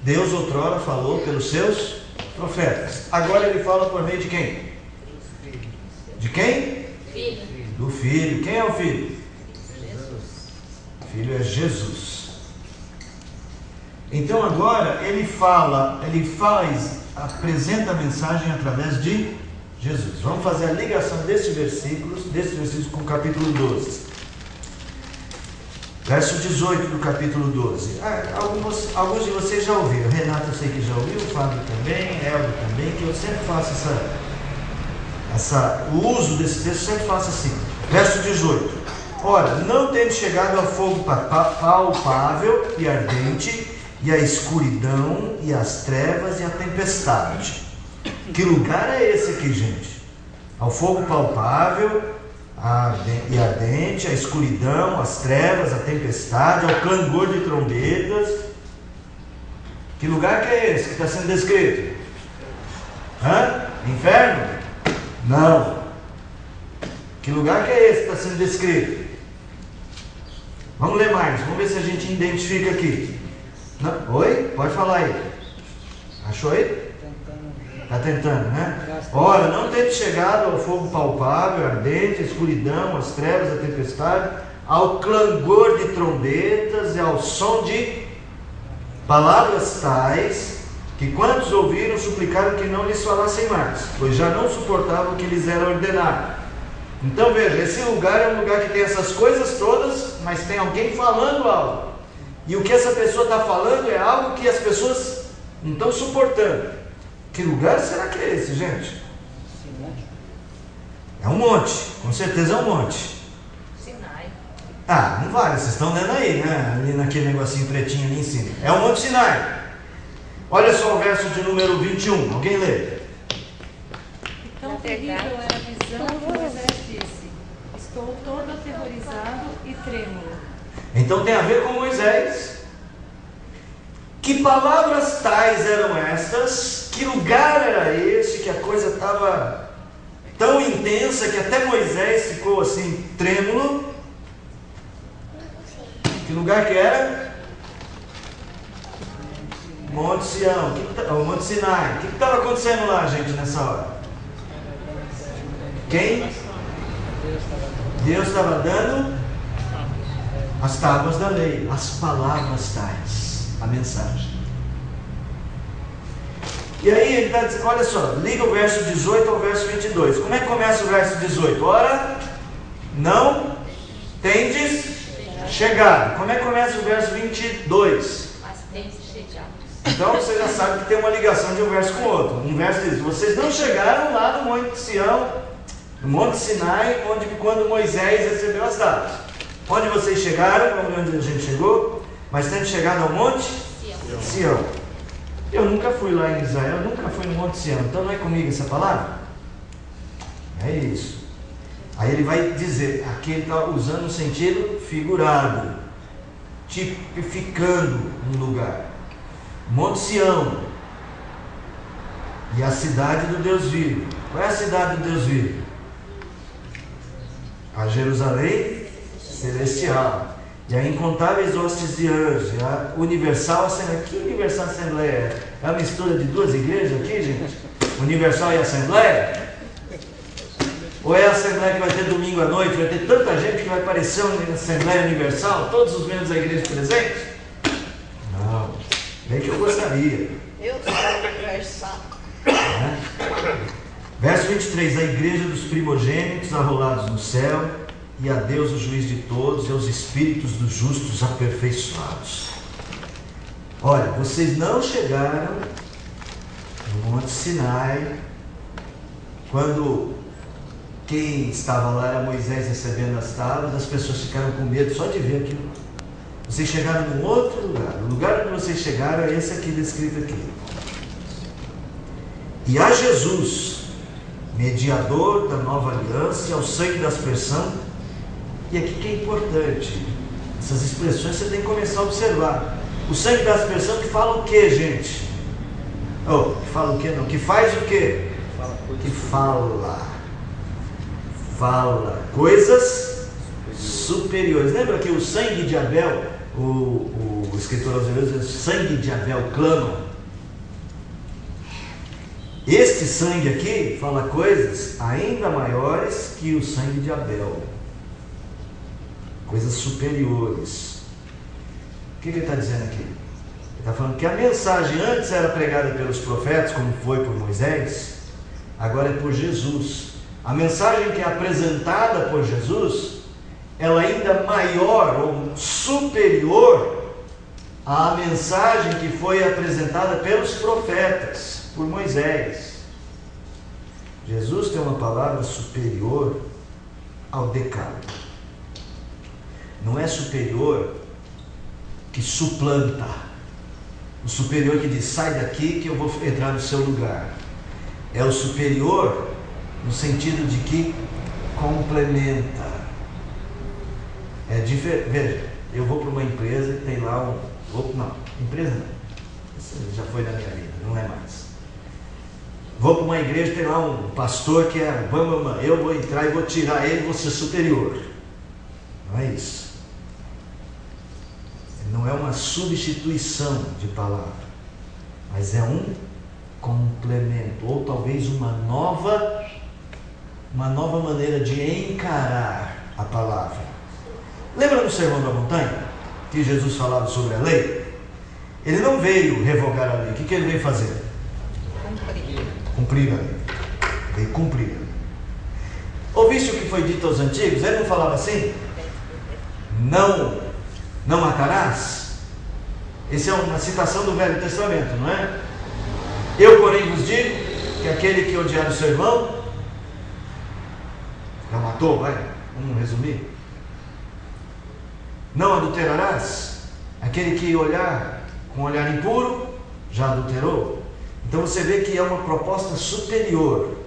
Deus outrora falou pelos seus profetas. Agora ele fala por meio de quem? De quem? Filho. Do Filho. Quem é o Filho? Jesus. O Filho é Jesus. Então agora ele apresenta a mensagem através de Jesus. Vamos fazer a ligação desses versículos com o capítulo 12. Verso 18 do capítulo 12. Alguns de vocês já ouviram. Renato eu sei que já ouviu, o Fábio também, Eldo também, que eu sempre faço o uso desse texto sempre faça assim. Verso 18. Ora, não tendo chegado ao fogo palpável e ardente, e a escuridão, e as trevas, e a tempestade. Que lugar é esse aqui, gente? Ao fogo palpável e ardente, a escuridão, as trevas, a tempestade, ao clangor de trombetas. Que lugar que é esse que está sendo descrito? Inferno? Não. Que lugar que é esse que está sendo descrito? Vamos ler mais, vamos ver se a gente identifica aqui. Não? Oi? Pode falar aí. Achou aí? Está tentando, né? Ora, não tendo chegado ao fogo palpável, ardente, a escuridão, as trevas, a tempestade, ao clangor de trombetas e ao som de palavras tais, que quantos ouviram suplicaram que não lhes falassem mais, pois já não suportavam o que lhes era ordenado. Então veja, esse lugar é um lugar que tem essas coisas todas, mas tem alguém falando algo. E o que essa pessoa está falando é algo que as pessoas não estão suportando. Que lugar será que é esse, gente? É um monte, com certeza é um monte. Sinai. Não vale, vocês estão vendo aí, né? Ali naquele negocinho pretinho ali em cima. É o Monte Sinai. Olha só o verso de número 21. Alguém lê? Tão terrível era a visão que Moisés disse: estou todo aterrorizado e trêmulo. Então tem a ver com Moisés. Que palavras tais eram estas? Que lugar era esse? Que a coisa estava tão intensa que até Moisés ficou assim, trêmulo. Que lugar que era? Monte Sião, o Monte Sinai. O que estava acontecendo lá, gente, nessa hora? Quem? Deus estava dando as tábuas da lei, as palavras tais, a mensagem. E aí ele está dizendo, olha só, liga o verso 18 ao verso 22. Como é que começa o verso 18? Ora, não tendes chegado. Como é que começa o verso 22? Mas tendes chegado. Então você já sabe que tem uma ligação de um verso com o outro. Um verso diz, vocês não chegaram lá no Monte Sião, no Monte Sinai, quando Moisés recebeu as tábuas. Onde vocês chegaram? Onde a gente chegou? Mas tendo chegado ao Monte Sião. Eu nunca fui lá em Israel, nunca fui no Monte Sião. Então não é comigo essa palavra? É isso. Aí ele vai dizer, aqui ele está usando um sentido figurado, tipificando um lugar. Monte Sião e a cidade do Deus vivo. Qual é a cidade do Deus vivo? A Jerusalém celestial. E a incontáveis hostes de anjos. E a universal assembleia. Que universal assembleia é? É uma mistura de duas igrejas aqui, gente? Universal e assembleia? Ou é a assembleia que vai ter domingo à noite? Vai ter tanta gente que vai parecer uma assembleia universal? Todos os membros da igreja presentes? Não. Bem que eu gostaria. Eu sou universal. Verso 23. A igreja dos primogênitos arrolados no céu, e a Deus o juiz de todos, e aos espíritos dos justos aperfeiçoados. Olha, vocês não chegaram no Monte Sinai, quando quem estava lá era Moisés recebendo as tábuas, as pessoas ficaram com medo só de ver aquilo. Vocês chegaram num outro lugar. O lugar onde vocês chegaram é esse aqui descrito aqui. E a Jesus, mediador da nova aliança, e ao sangue da aspersão. E aqui que é importante, essas expressões você tem que começar a observar. O sangue da aspersão que fala o que, gente? Que fala o que não? Que faz o que? Que fala coisas superiores. Lembra que o sangue de Abel, o escritor aos Hebreus diz, o sangue de Abel clama. Este sangue aqui fala coisas ainda maiores que o sangue de Abel. Coisas superiores. O que ele está dizendo aqui? Ele está falando que a mensagem antes era pregada pelos profetas, como foi por Moisés, agora é por Jesus. A mensagem que é apresentada por Jesus, ela é ainda maior ou superior à mensagem que foi apresentada pelos profetas, por Moisés. Jesus tem uma palavra superior ao decálogo. Não é superior que suplanta. O superior que diz, sai daqui que eu vou entrar no seu lugar. É o superior no sentido de que complementa. É diferente. Veja, eu vou para uma empresa e tem lá não, empresa não. Isso já foi na minha vida, não é mais. Vou para uma igreja e tem lá um pastor que é eu vou entrar e vou tirar ele, vou ser superior. Não é isso. Não é uma substituição de palavra, mas é um complemento, ou talvez uma nova maneira de encarar a palavra. Lembra no Sermão da Montanha, que Jesus falava sobre a lei? Ele não veio revogar a lei. O que ele veio fazer? Cumprir a lei. Veio cumprir a lei. Ouviste o que foi dito aos antigos? Ele não falava assim? Não matarás? Essa é uma citação do Velho Testamento, não é? Eu, porém, vos digo que aquele que odiar o seu irmão já matou, vamos resumir. Não adulterarás? Aquele que olhar com um olhar impuro já adulterou. Então você vê que é uma proposta superior.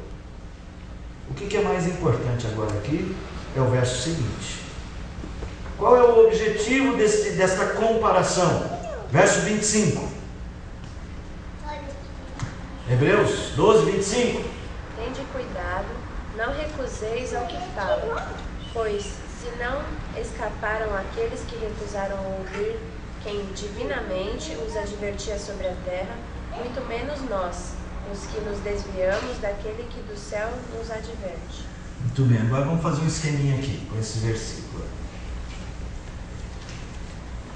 O que é mais importante agora aqui é o verso seguinte. Qual é o objetivo desta comparação? Verso 25. Hebreus 12, 25. Tende cuidado, não recuseis ao que fala, pois se não escaparam aqueles que recusaram ouvir quem divinamente os advertia sobre a terra, muito menos nós, os que nos desviamos daquele que do céu nos adverte. Muito bem, agora vamos fazer um esqueminha aqui com esse versículo.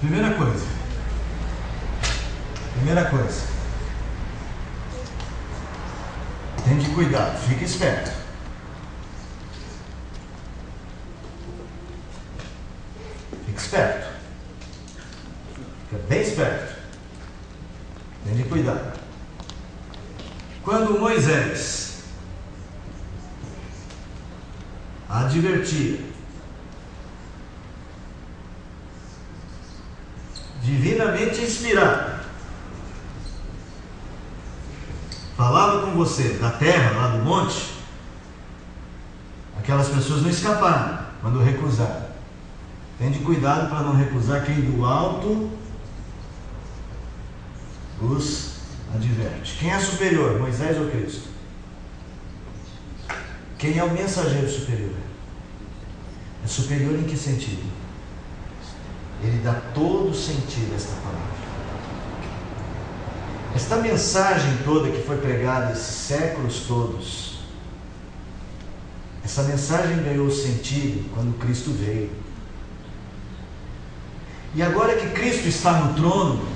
Primeira coisa. Tem de cuidado, fique esperto. Fique esperto. Fica bem esperto. Tem de cuidado. Quando Moisés advertia, divinamente inspirado, falava com você da terra, lá do monte, aquelas pessoas não escaparam quando recusaram. Tem de cuidado para não recusar quem do alto os adverte. Quem é superior, Moisés ou Cristo? Quem é o mensageiro superior? É superior em que sentido? Ele dá todo o sentido a esta palavra. Esta mensagem toda que foi pregada esses séculos todos, essa mensagem ganhou sentido quando Cristo veio. E agora que Cristo está no trono,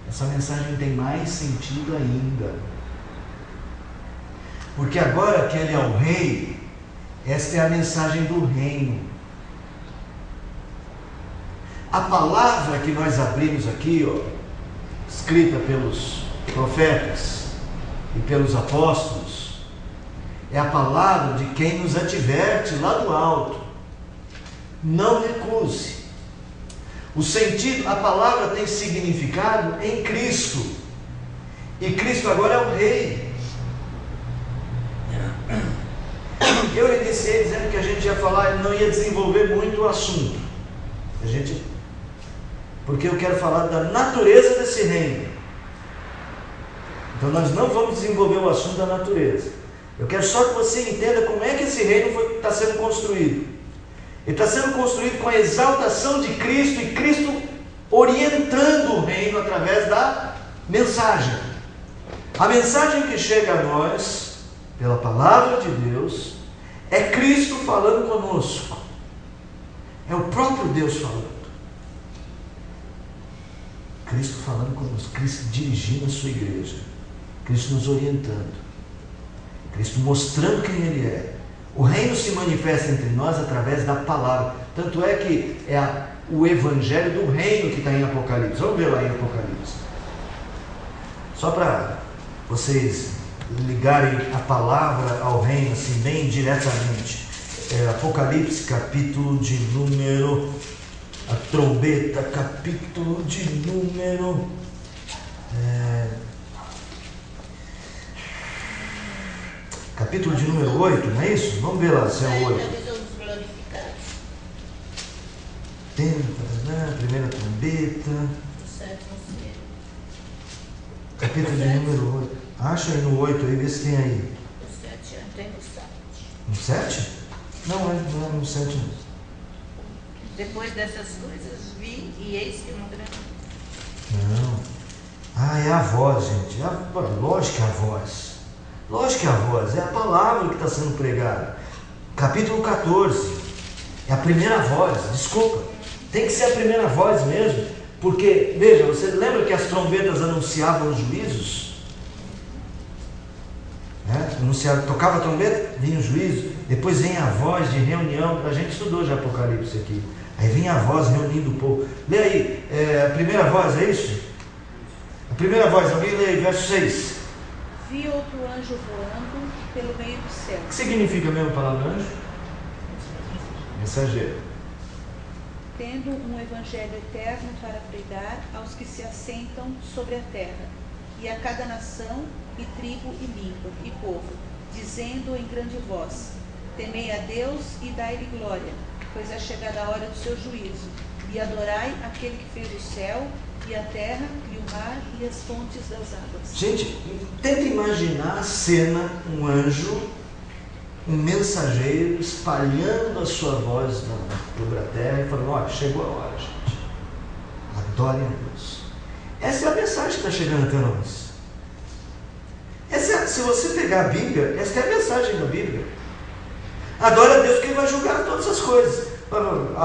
essa mensagem tem mais sentido ainda. Porque agora que Ele é o Rei, esta é a mensagem do reino. A palavra que nós abrimos aqui, escrita pelos profetas e pelos apóstolos, é a palavra de quem nos adverte lá do alto. Não recuse. O sentido, a palavra tem significado em Cristo. E Cristo agora é o Rei. Eu iniciei dizendo que a gente ia falar, não ia desenvolver muito o assunto. Porque eu quero falar da natureza desse reino. Então nós não vamos desenvolver o assunto da natureza. Eu quero só que você entenda como é que esse reino está sendo construído. Ele está sendo construído com a exaltação de Cristo e Cristo orientando o reino através da mensagem. A mensagem que chega a nós, pela palavra de Deus, é Cristo falando conosco. É o próprio Deus falando. Cristo falando conosco, Cristo dirigindo a sua igreja, Cristo nos orientando, Cristo mostrando quem Ele é. O reino se manifesta entre nós através da palavra. Tanto é que é o evangelho do reino que está em Apocalipse. Vamos ver lá em Apocalipse. Só para vocês ligarem a palavra ao reino assim bem diretamente. Apocalipse, capítulo de número, a trombeta, capítulo de número capítulo de número 8, não é isso? Vamos ver lá se é o 8. Primeira trombeta, capítulo de número 8. Acha aí no 8 aí, vê se tem aí. No 7? Não é no 7 não. Depois dessas coisas vi e eis que um grande... Não. É a voz, gente. Lógico que é a voz. Lógico que é a voz. É a palavra que está sendo pregada. Capítulo 14. É a primeira voz. Desculpa. Tem que ser a primeira voz mesmo. Porque, veja, você lembra que as trombetas anunciavam os juízos? Tocava a trombeta, vinha o juízo. Depois vem a voz de reunião. A gente estudou já Apocalipse aqui. Aí vem a voz reunindo o povo. Lê aí, a primeira voz, é isso? A primeira voz, alguém lê aí, verso 6. Vi outro anjo voando pelo meio do céu. O que significa mesmo a palavra anjo? Mensageiro. Tendo um evangelho eterno para pregar aos que se assentam sobre a terra, e a cada nação, e tribo, e língua, e povo, dizendo em grande voz: temei a Deus e dai-lhe glória, pois é chegada a hora do seu juízo, e adorai aquele que fez o céu, e a terra, e o mar, e as fontes das águas. Gente, tenta imaginar a cena, um anjo, um mensageiro, espalhando a sua voz sobre a terra, e falando: olha, chegou a hora, gente. Adorem a Deus. Essa é a mensagem que está chegando até nós. Se você pegar a Bíblia, essa é a mensagem da Bíblia. Adore a Deus, que Ele vai julgar todas as coisas.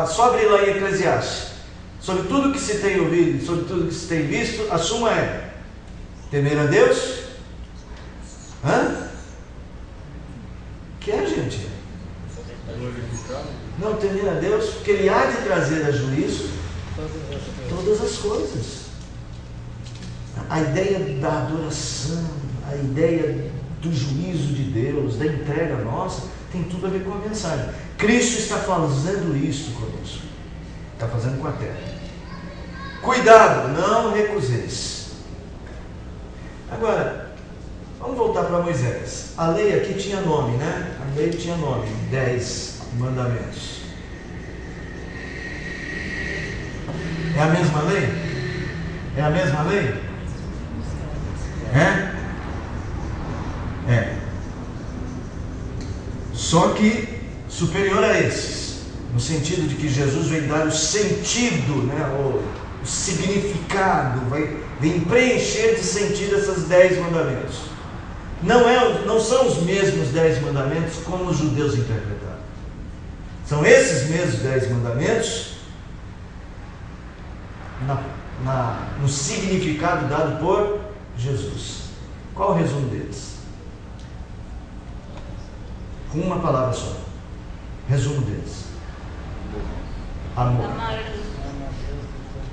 Só abrir lá em Eclesiastes. Sobre tudo que se tem ouvido, sobre tudo que se tem visto, a suma é temer a Deus. Que é, gente? Não, temer a Deus, porque Ele há de trazer a juízo todas as coisas. A ideia da adoração, a ideia do juízo de Deus, da entrega nossa, tem tudo a ver com a mensagem. Cristo está fazendo isso conosco. Está fazendo com a terra. Cuidado, não recuseis. Agora, vamos voltar para Moisés. A lei aqui tinha nome, né? A lei tinha nome, 10 mandamentos. É a mesma lei? É a mesma lei? É. Só que superior a esses, no sentido de que Jesus vem dar o sentido, né, o significado, vem preencher de sentido essas 10 mandamentos. Não são os mesmos 10 mandamentos como os judeus interpretaram. São esses mesmos 10 mandamentos no significado dado por Jesus. Qual o resumo deles? Com uma palavra só. Resumo deles: amor.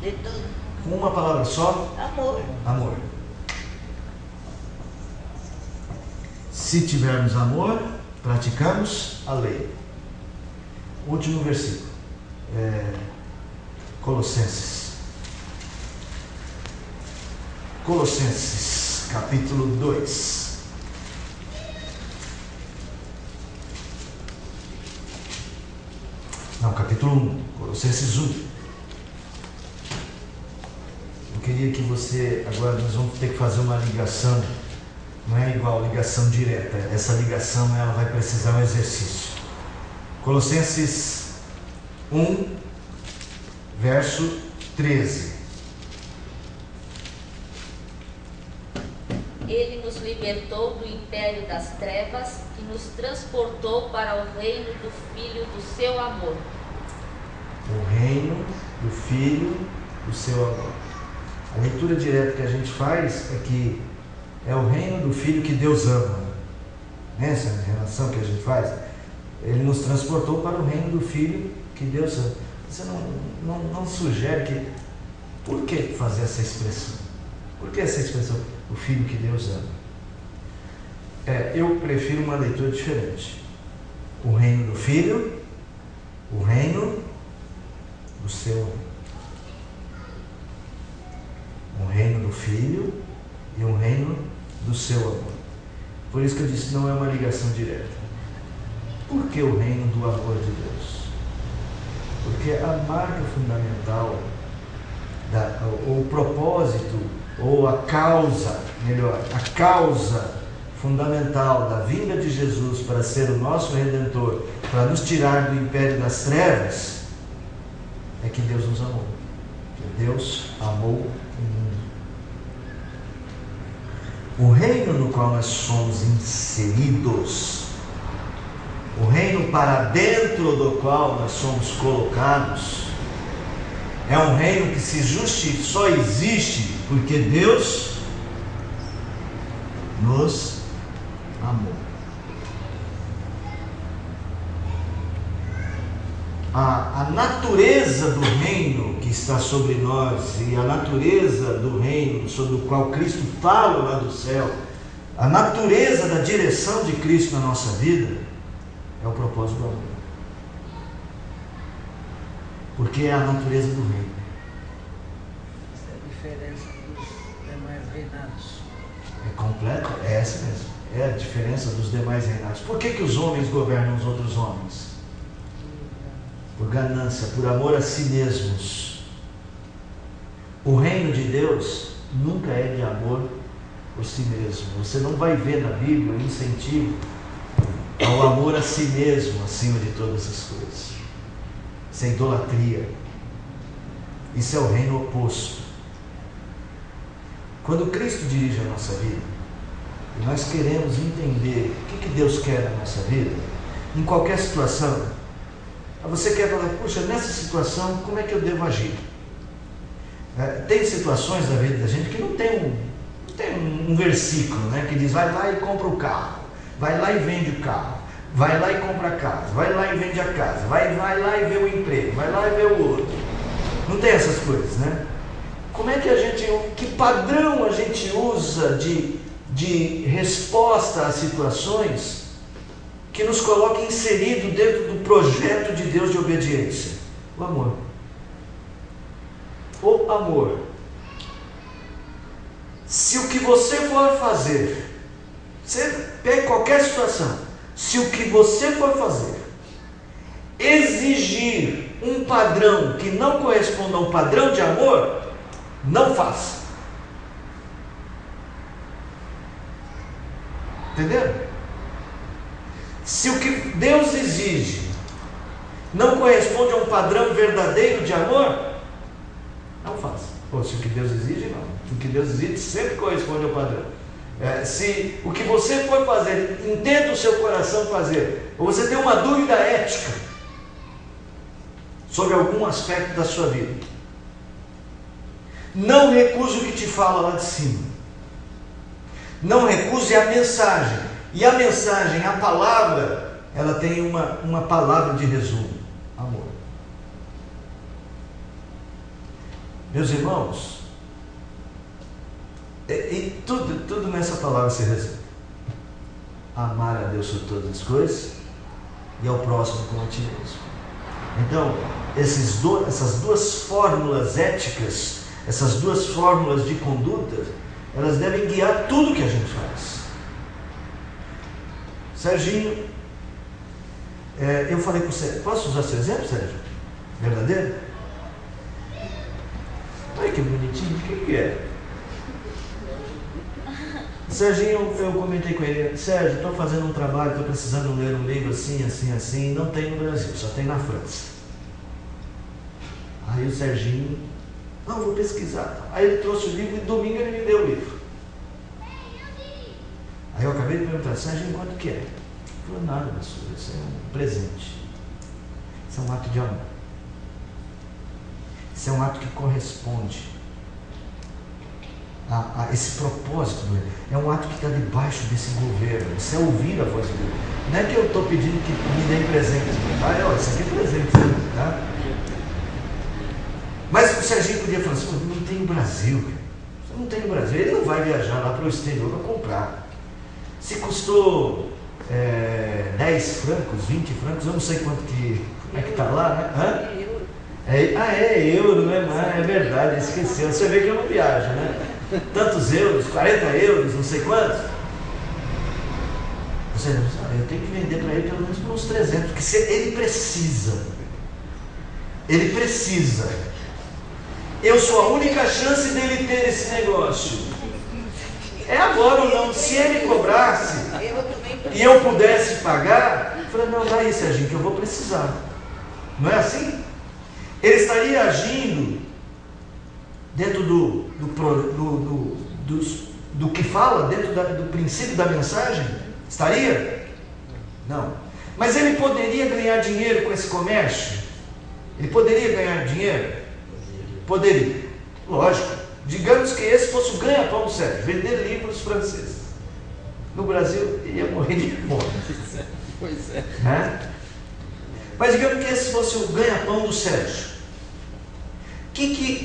De tudo. Com uma palavra só: amor. Se tivermos amor, praticamos a lei. Último versículo. Colossenses, capítulo 2. Não, capítulo 1, Colossenses 1. Eu queria que você, agora nós vamos ter que fazer uma ligação, não é igual ligação direta, essa ligação ela vai precisar um exercício. Colossenses 1, verso 13. Ele nos libertou do império das trevas e nos transportou para o reino do Filho do seu amor. O reino do Filho do seu amor. A leitura direta que a gente faz é que é o reino do Filho que Deus ama. Essa é a relação que a gente faz. Ele nos transportou para o reino do Filho que Deus ama. Você não sugere que... Por que fazer essa expressão? Por que essa expressão? O Filho que Deus ama. Eu prefiro uma leitura diferente. O reino do Filho, o reino do seu amor. Um reino do Filho e um reino do seu amor. Por isso que eu disse, não é uma ligação direta. Por que o reino do amor de Deus? Porque a marca fundamental, ou o propósito, ou a causa, melhor, a causa fundamental da vinda de Jesus para ser o nosso Redentor, para nos tirar do império das trevas, é que Deus nos amou. Que Deus amou o mundo. O reino no qual nós somos inseridos, o reino para dentro do qual nós somos colocados, é um reino que só existe porque Deus nos amor. A natureza do reino que está sobre nós e a natureza do reino sobre o qual Cristo fala lá do céu, a natureza da direção de Cristo na nossa vida é o propósito do amor. Porque é a natureza do reino. Essa é a diferença dos demais reinados. É completa, é essa mesmo. É a diferença dos demais reinados. Por que os homens governam os outros homens? Por ganância, por amor a si mesmos. O reino de Deus nunca é de amor por si mesmo. Você não vai ver na Bíblia um incentivo ao amor a si mesmo acima de todas as coisas. Isso é idolatria. Isso é o reino oposto. Quando Cristo dirige a nossa vida, e nós queremos entender o que Deus quer na nossa vida, em qualquer situação, você quer falar, puxa, nessa situação, como é que eu devo agir? Tem situações da vida da gente que não tem um versículo, né, que diz, vai lá e compra o carro, vai lá e vende o carro, vai lá e compra a casa, vai lá e vende a casa, vai lá e vê o emprego, vai lá e vê o outro. Não tem essas coisas, né? Como é que que padrão a gente usa de resposta às situações que nos coloca inserido dentro do projeto de Deus de obediência? O amor. O amor. Se o que você for fazer, você pega qualquer situação, se o que você for fazer exigir um padrão que não corresponda a um padrão de amor, não faça. Entendeu? Se o que Deus exige não corresponde a um padrão verdadeiro de amor, não faça. Ou se o que Deus exige, não. O que Deus exige sempre corresponde ao padrão. Se o que você for fazer, entenda o seu coração fazer, ou você tem uma dúvida ética sobre algum aspecto da sua vida, não recuse o que te fala lá de cima. Não recuse a mensagem. E a mensagem, a palavra, ela tem uma palavra de resumo: amor. Meus irmãos, e tudo nessa palavra se resume: amar a Deus sobre todas as coisas e ao próximo como a ti mesmo. Então, essas duas fórmulas éticas, essas duas fórmulas de conduta, elas devem guiar tudo que a gente faz. Serginho, eu falei com você, posso usar seu exemplo, Sérgio? Verdadeiro? Olha que bonitinho, o que é? Serginho, eu comentei com ele, Sérgio, estou fazendo um trabalho, estou precisando ler um livro assim, assim, assim, não tem no Brasil, só tem na França. Aí o Serginho, não, vou pesquisar. Aí ele trouxe o livro e domingo ele me deu o livro. Aí eu acabei de perguntar, Serginho, quanto que é? Ele falou, nada, meu senhor, isso é um presente. Isso é um ato de amor. Isso é um ato que corresponde a esse propósito. É um ato que está debaixo desse governo. Isso é ouvir a voz de Deus. Não é que eu estou pedindo que me deem presente. Ah, isso aqui é presente, tá? Mas o Serginho podia falar assim, não tem no Brasil. Você não tem no Brasil. Ele não vai viajar lá para o exterior para comprar. Se custou 10 francos, 20 francos, eu não sei quanto que é que está lá, né? Hã? É euro, né? É verdade, esqueci. Você vê que eu não viajo, né? Tantos euros, 40 euros, não sei quantos. Você, eu tenho que vender para ele pelo menos por uns 300, porque ele precisa. Ele precisa. Eu sou a única chance dele ter esse negócio. É agora ou não? Se ele cobrasse e eu pudesse pagar, eu falei, não, dá aí, Serginho, que eu vou precisar. Não é assim? Ele estaria agindo dentro do que fala, dentro do princípio da mensagem? Estaria? Não. Mas ele poderia ganhar dinheiro com esse comércio? Ele poderia ganhar dinheiro? Poderia. Lógico. Digamos que esse fosse o ganha-pão do Sérgio, vender livros franceses. No Brasil, ele ia morrer de fome. Pois é. Né? Mas digamos que esse fosse o ganha-pão do Sérgio.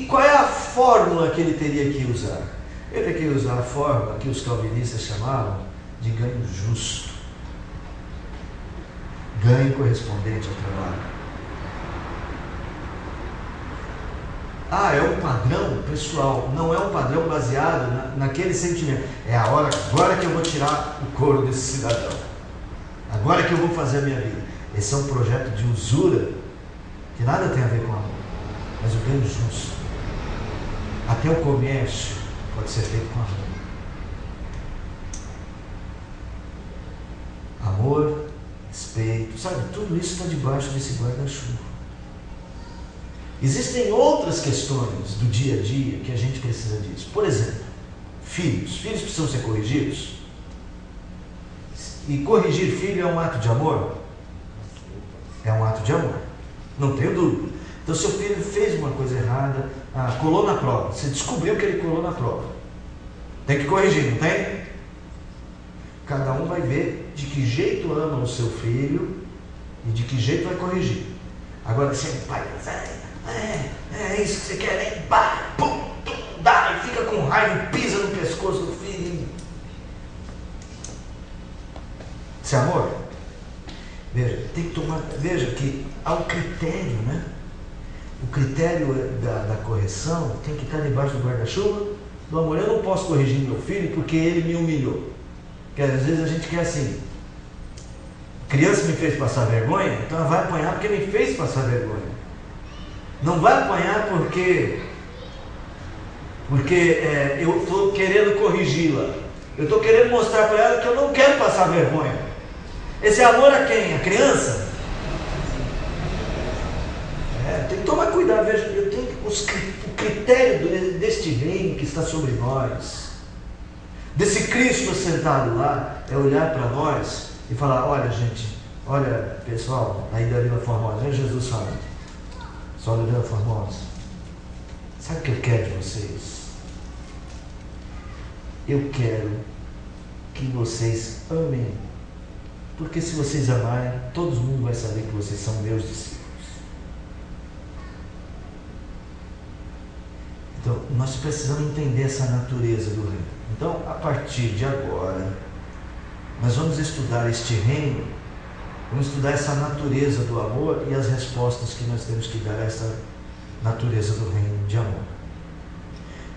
Qual é a fórmula que ele teria que usar? Ele teria que usar a fórmula que os calvinistas chamavam de ganho justo. Ganho correspondente ao trabalho. É um padrão pessoal, não é um padrão baseado naquele sentimento. É a hora agora que eu vou tirar o couro desse cidadão. Agora que eu vou fazer a minha vida. Esse é um projeto de usura que nada tem a ver com amor, mas o ganho justo. Até o comércio pode ser feito com amor. Amor, respeito, sabe? Tudo isso está debaixo desse guarda-chuva. Existem outras questões do dia a dia que a gente precisa disso. Por exemplo, filhos. Filhos precisam ser corrigidos. E corrigir filho é um ato de amor? É um ato de amor. Não tenho dúvida. Então, seu filho fez uma coisa errada, colou na prova. Você descobriu que ele colou na prova. Tem que corrigir, não tem? Cada um vai ver de que jeito ama o seu filho e de que jeito vai corrigir. Agora, se é pai, é isso que você quer, hein? Pá, pum, dá, e fica com raiva e pisa no pescoço do filho. Isso é amor? Veja, tem que tomar. Veja que há um critério, né? O critério da correção tem que estar debaixo do guarda-chuva do amor. Eu não posso corrigir meu filho porque ele me humilhou. Porque às vezes a gente quer assim. Criança me fez passar vergonha, então ela vai apanhar porque me fez passar vergonha. Não vai apanhar porque eu estou querendo corrigi-la. Eu estou querendo mostrar para ela que eu não quero passar vergonha. Esse é amor a quem? A criança? Tem que tomar cuidado. Veja, eu tenho o critério deste reino que está sobre nós, desse Cristo sentado lá, é olhar para nós e falar: olha, gente, olha, pessoal, aí da Vila Formosa, é Jesus falando. Só da Vila Formosa. Sabe o que eu quero de vocês? Eu quero que vocês amem. Porque se vocês amarem, todo mundo vai saber que vocês são meus discípulos. Então, nós precisamos entender essa natureza do reino. Então, a partir de agora, nós vamos estudar este reino, vamos estudar essa natureza do amor e as respostas que nós temos que dar a essa natureza do reino de amor.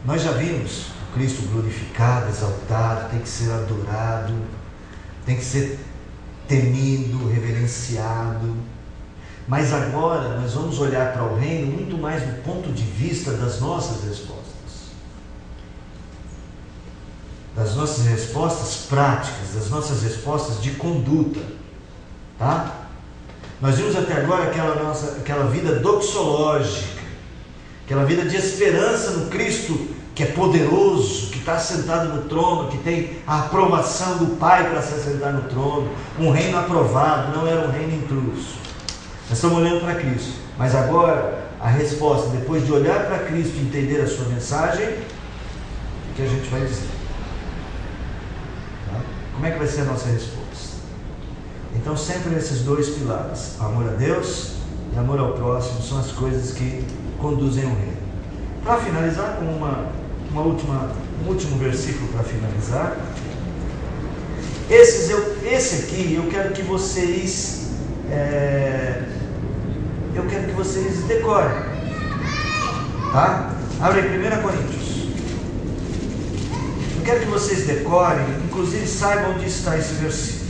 Nós já vimos o Cristo glorificado, exaltado, tem que ser adorado, tem que ser temido, reverenciado. Mas agora nós vamos olhar para o reino muito mais do ponto de vista das nossas respostas. Das nossas respostas práticas, das nossas respostas de conduta. Tá? Nós vimos até agora aquela vida doxológica, aquela vida de esperança no Cristo que é poderoso, que está sentado no trono, que tem a aprovação do Pai para se assentar no trono, um reino aprovado, não era um reino intruso. Nós estamos olhando para Cristo, mas agora a resposta, depois de olhar para Cristo e entender a sua mensagem, o que a gente vai dizer? Tá? Como é que vai ser a nossa resposta? Então, sempre esses dois pilares, amor a Deus e amor ao próximo, são as coisas que conduzem ao reino. Para finalizar, com um último versículo para finalizar, esse aqui eu quero que vocês decorem, tá? Abre aí 1 Coríntios. Eu quero que vocês decorem, inclusive saibam onde está esse versículo.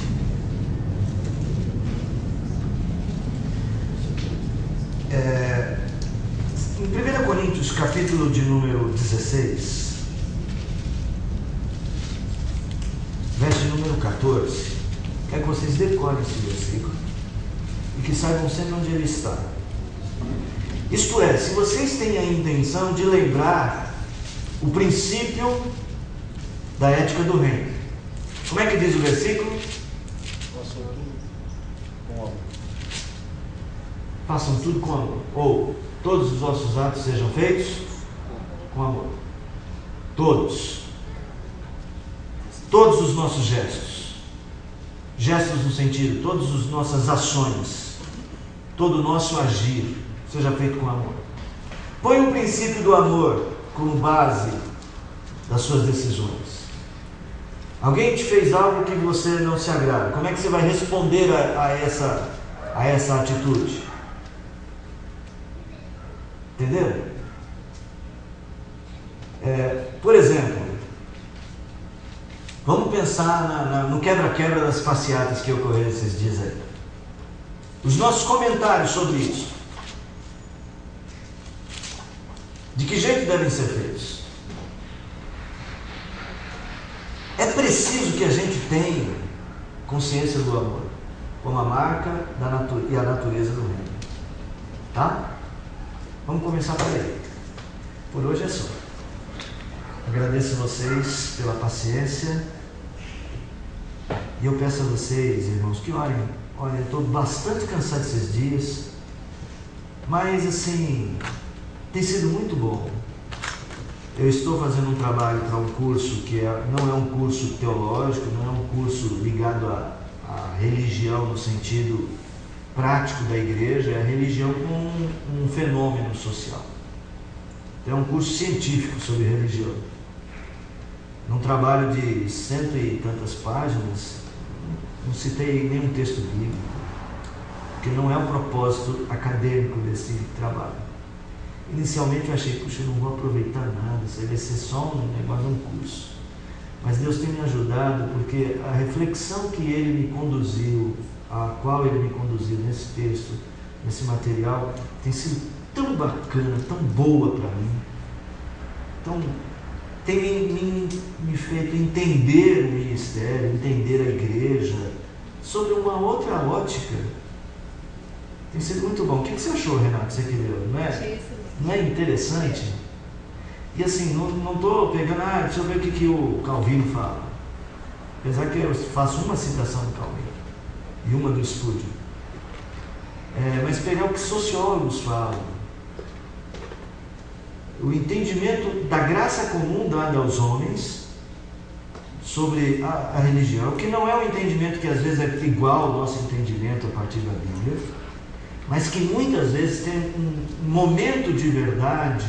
Em 1 Coríntios, capítulo de número 16, verso de número 14, quero que vocês decorem esse versículo e que saibam sempre onde ele está. Isto é, se vocês têm a intenção de lembrar o princípio da ética do reino. Como é que diz o versículo? Façam tudo com amor. Ou todos os vossos atos sejam feitos com amor. Todos. Todos os nossos gestos. Gestos no sentido, todas as nossas ações, todo o nosso agir seja feito com amor. Põe o princípio do amor como base das suas decisões. Alguém te fez algo que você não se agrada. Como é que você vai responder a essa atitude? Entendeu? Por exemplo, vamos pensar no quebra-quebra das passeatas que ocorreu esses dias aí. Os nossos comentários sobre isso. De que jeito devem ser feitos? É preciso que a gente tenha consciência do amor como a marca e a natureza do reino. Tá? Vamos começar por aí. Por hoje é só. Agradeço a vocês pela paciência. E eu peço a vocês, irmãos, que orem. Olha, eu estou bastante cansado esses dias. Mas assim, tem sido muito bom. Eu estou fazendo um trabalho para um curso que não é um curso teológico, não é um curso ligado à religião no sentido prático da igreja, é a religião como um fenômeno social. É um curso científico sobre religião. Num trabalho de 100 e tantas páginas, não citei nenhum texto bíblico, porque não é o propósito acadêmico desse trabalho. Inicialmente eu achei, puxa, eu não vou aproveitar nada, isso vai ser só um negócio, um curso. Mas Deus tem me ajudado, porque a reflexão que Ele me conduziu, a qual Ele me conduziu nesse texto, nesse material, tem sido tão bacana, tão boa para mim. Então, tem me feito entender o ministério, entender a igreja, sobre uma outra ótica. Tem sido muito bom. O que você achou, Renato, você que leu? Não é interessante? E assim, não estou pegando, deixa eu ver o que o Calvino fala. Apesar que eu faço uma citação do Calvino e uma do Spurgeon. Mas pegar o que sociólogos falam. O entendimento da graça comum dada aos homens sobre a religião, que não é um entendimento que às vezes é igual ao nosso entendimento a partir da Bíblia, mas que muitas vezes tem um momento de verdade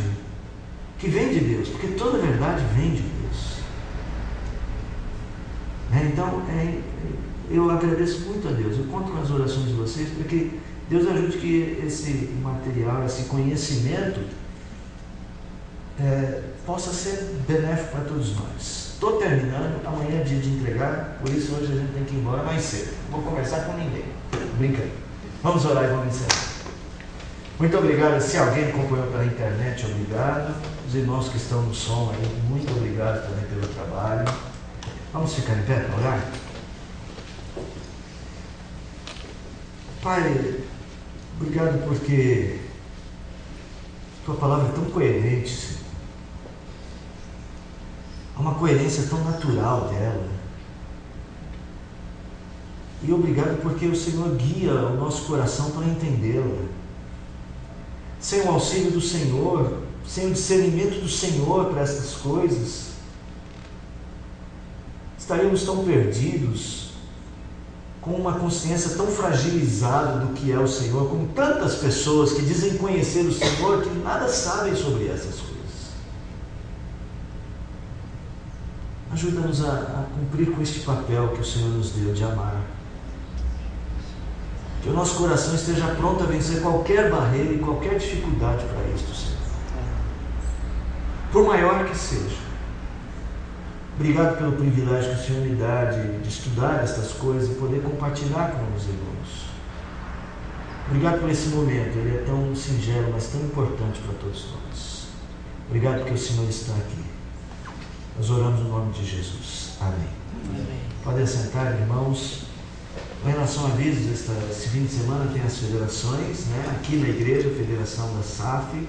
que vem de Deus, porque toda verdade vem de Deus. Então, eu agradeço muito a Deus, eu conto nas orações de vocês, porque Deus ajude que esse material, esse conhecimento possa ser benéfico para todos nós. Estou terminando, amanhã é dia de entregar, por isso hoje a gente tem que ir embora mais cedo. Não vou conversar com ninguém, brincando. Vamos orar e vamos encerrar. Muito obrigado. Se alguém acompanhou pela internet, obrigado. Os irmãos que estão no som aí, muito obrigado também pelo trabalho. Vamos ficar em pé para orar? Pai, obrigado porque Tua palavra é tão coerente, Senhor. Há uma coerência tão natural dela. E obrigado porque o Senhor guia o nosso coração para entendê-la. Sem o auxílio do Senhor, sem o discernimento do Senhor para essas coisas, estaríamos tão perdidos, com uma consciência tão fragilizada do que é o Senhor, como tantas pessoas que dizem conhecer o Senhor, que nada sabem sobre essas coisas. Ajuda-nos a cumprir com este papel que o Senhor nos deu de amar. Que o nosso coração esteja pronto a vencer qualquer barreira e qualquer dificuldade para isto, Senhor. Por maior que seja. Obrigado pelo privilégio que o Senhor me dá de estudar estas coisas e poder compartilhar com os irmãos. Obrigado por esse momento, ele é tão singelo, mas tão importante para todos nós. Obrigado porque o Senhor está aqui. Nós oramos no nome de Jesus. Amém. Amém. Podem sentar, irmãos. Com relação a avisos, esse fim de semana tem as federações, né? Aqui na igreja, a Federação da SAF,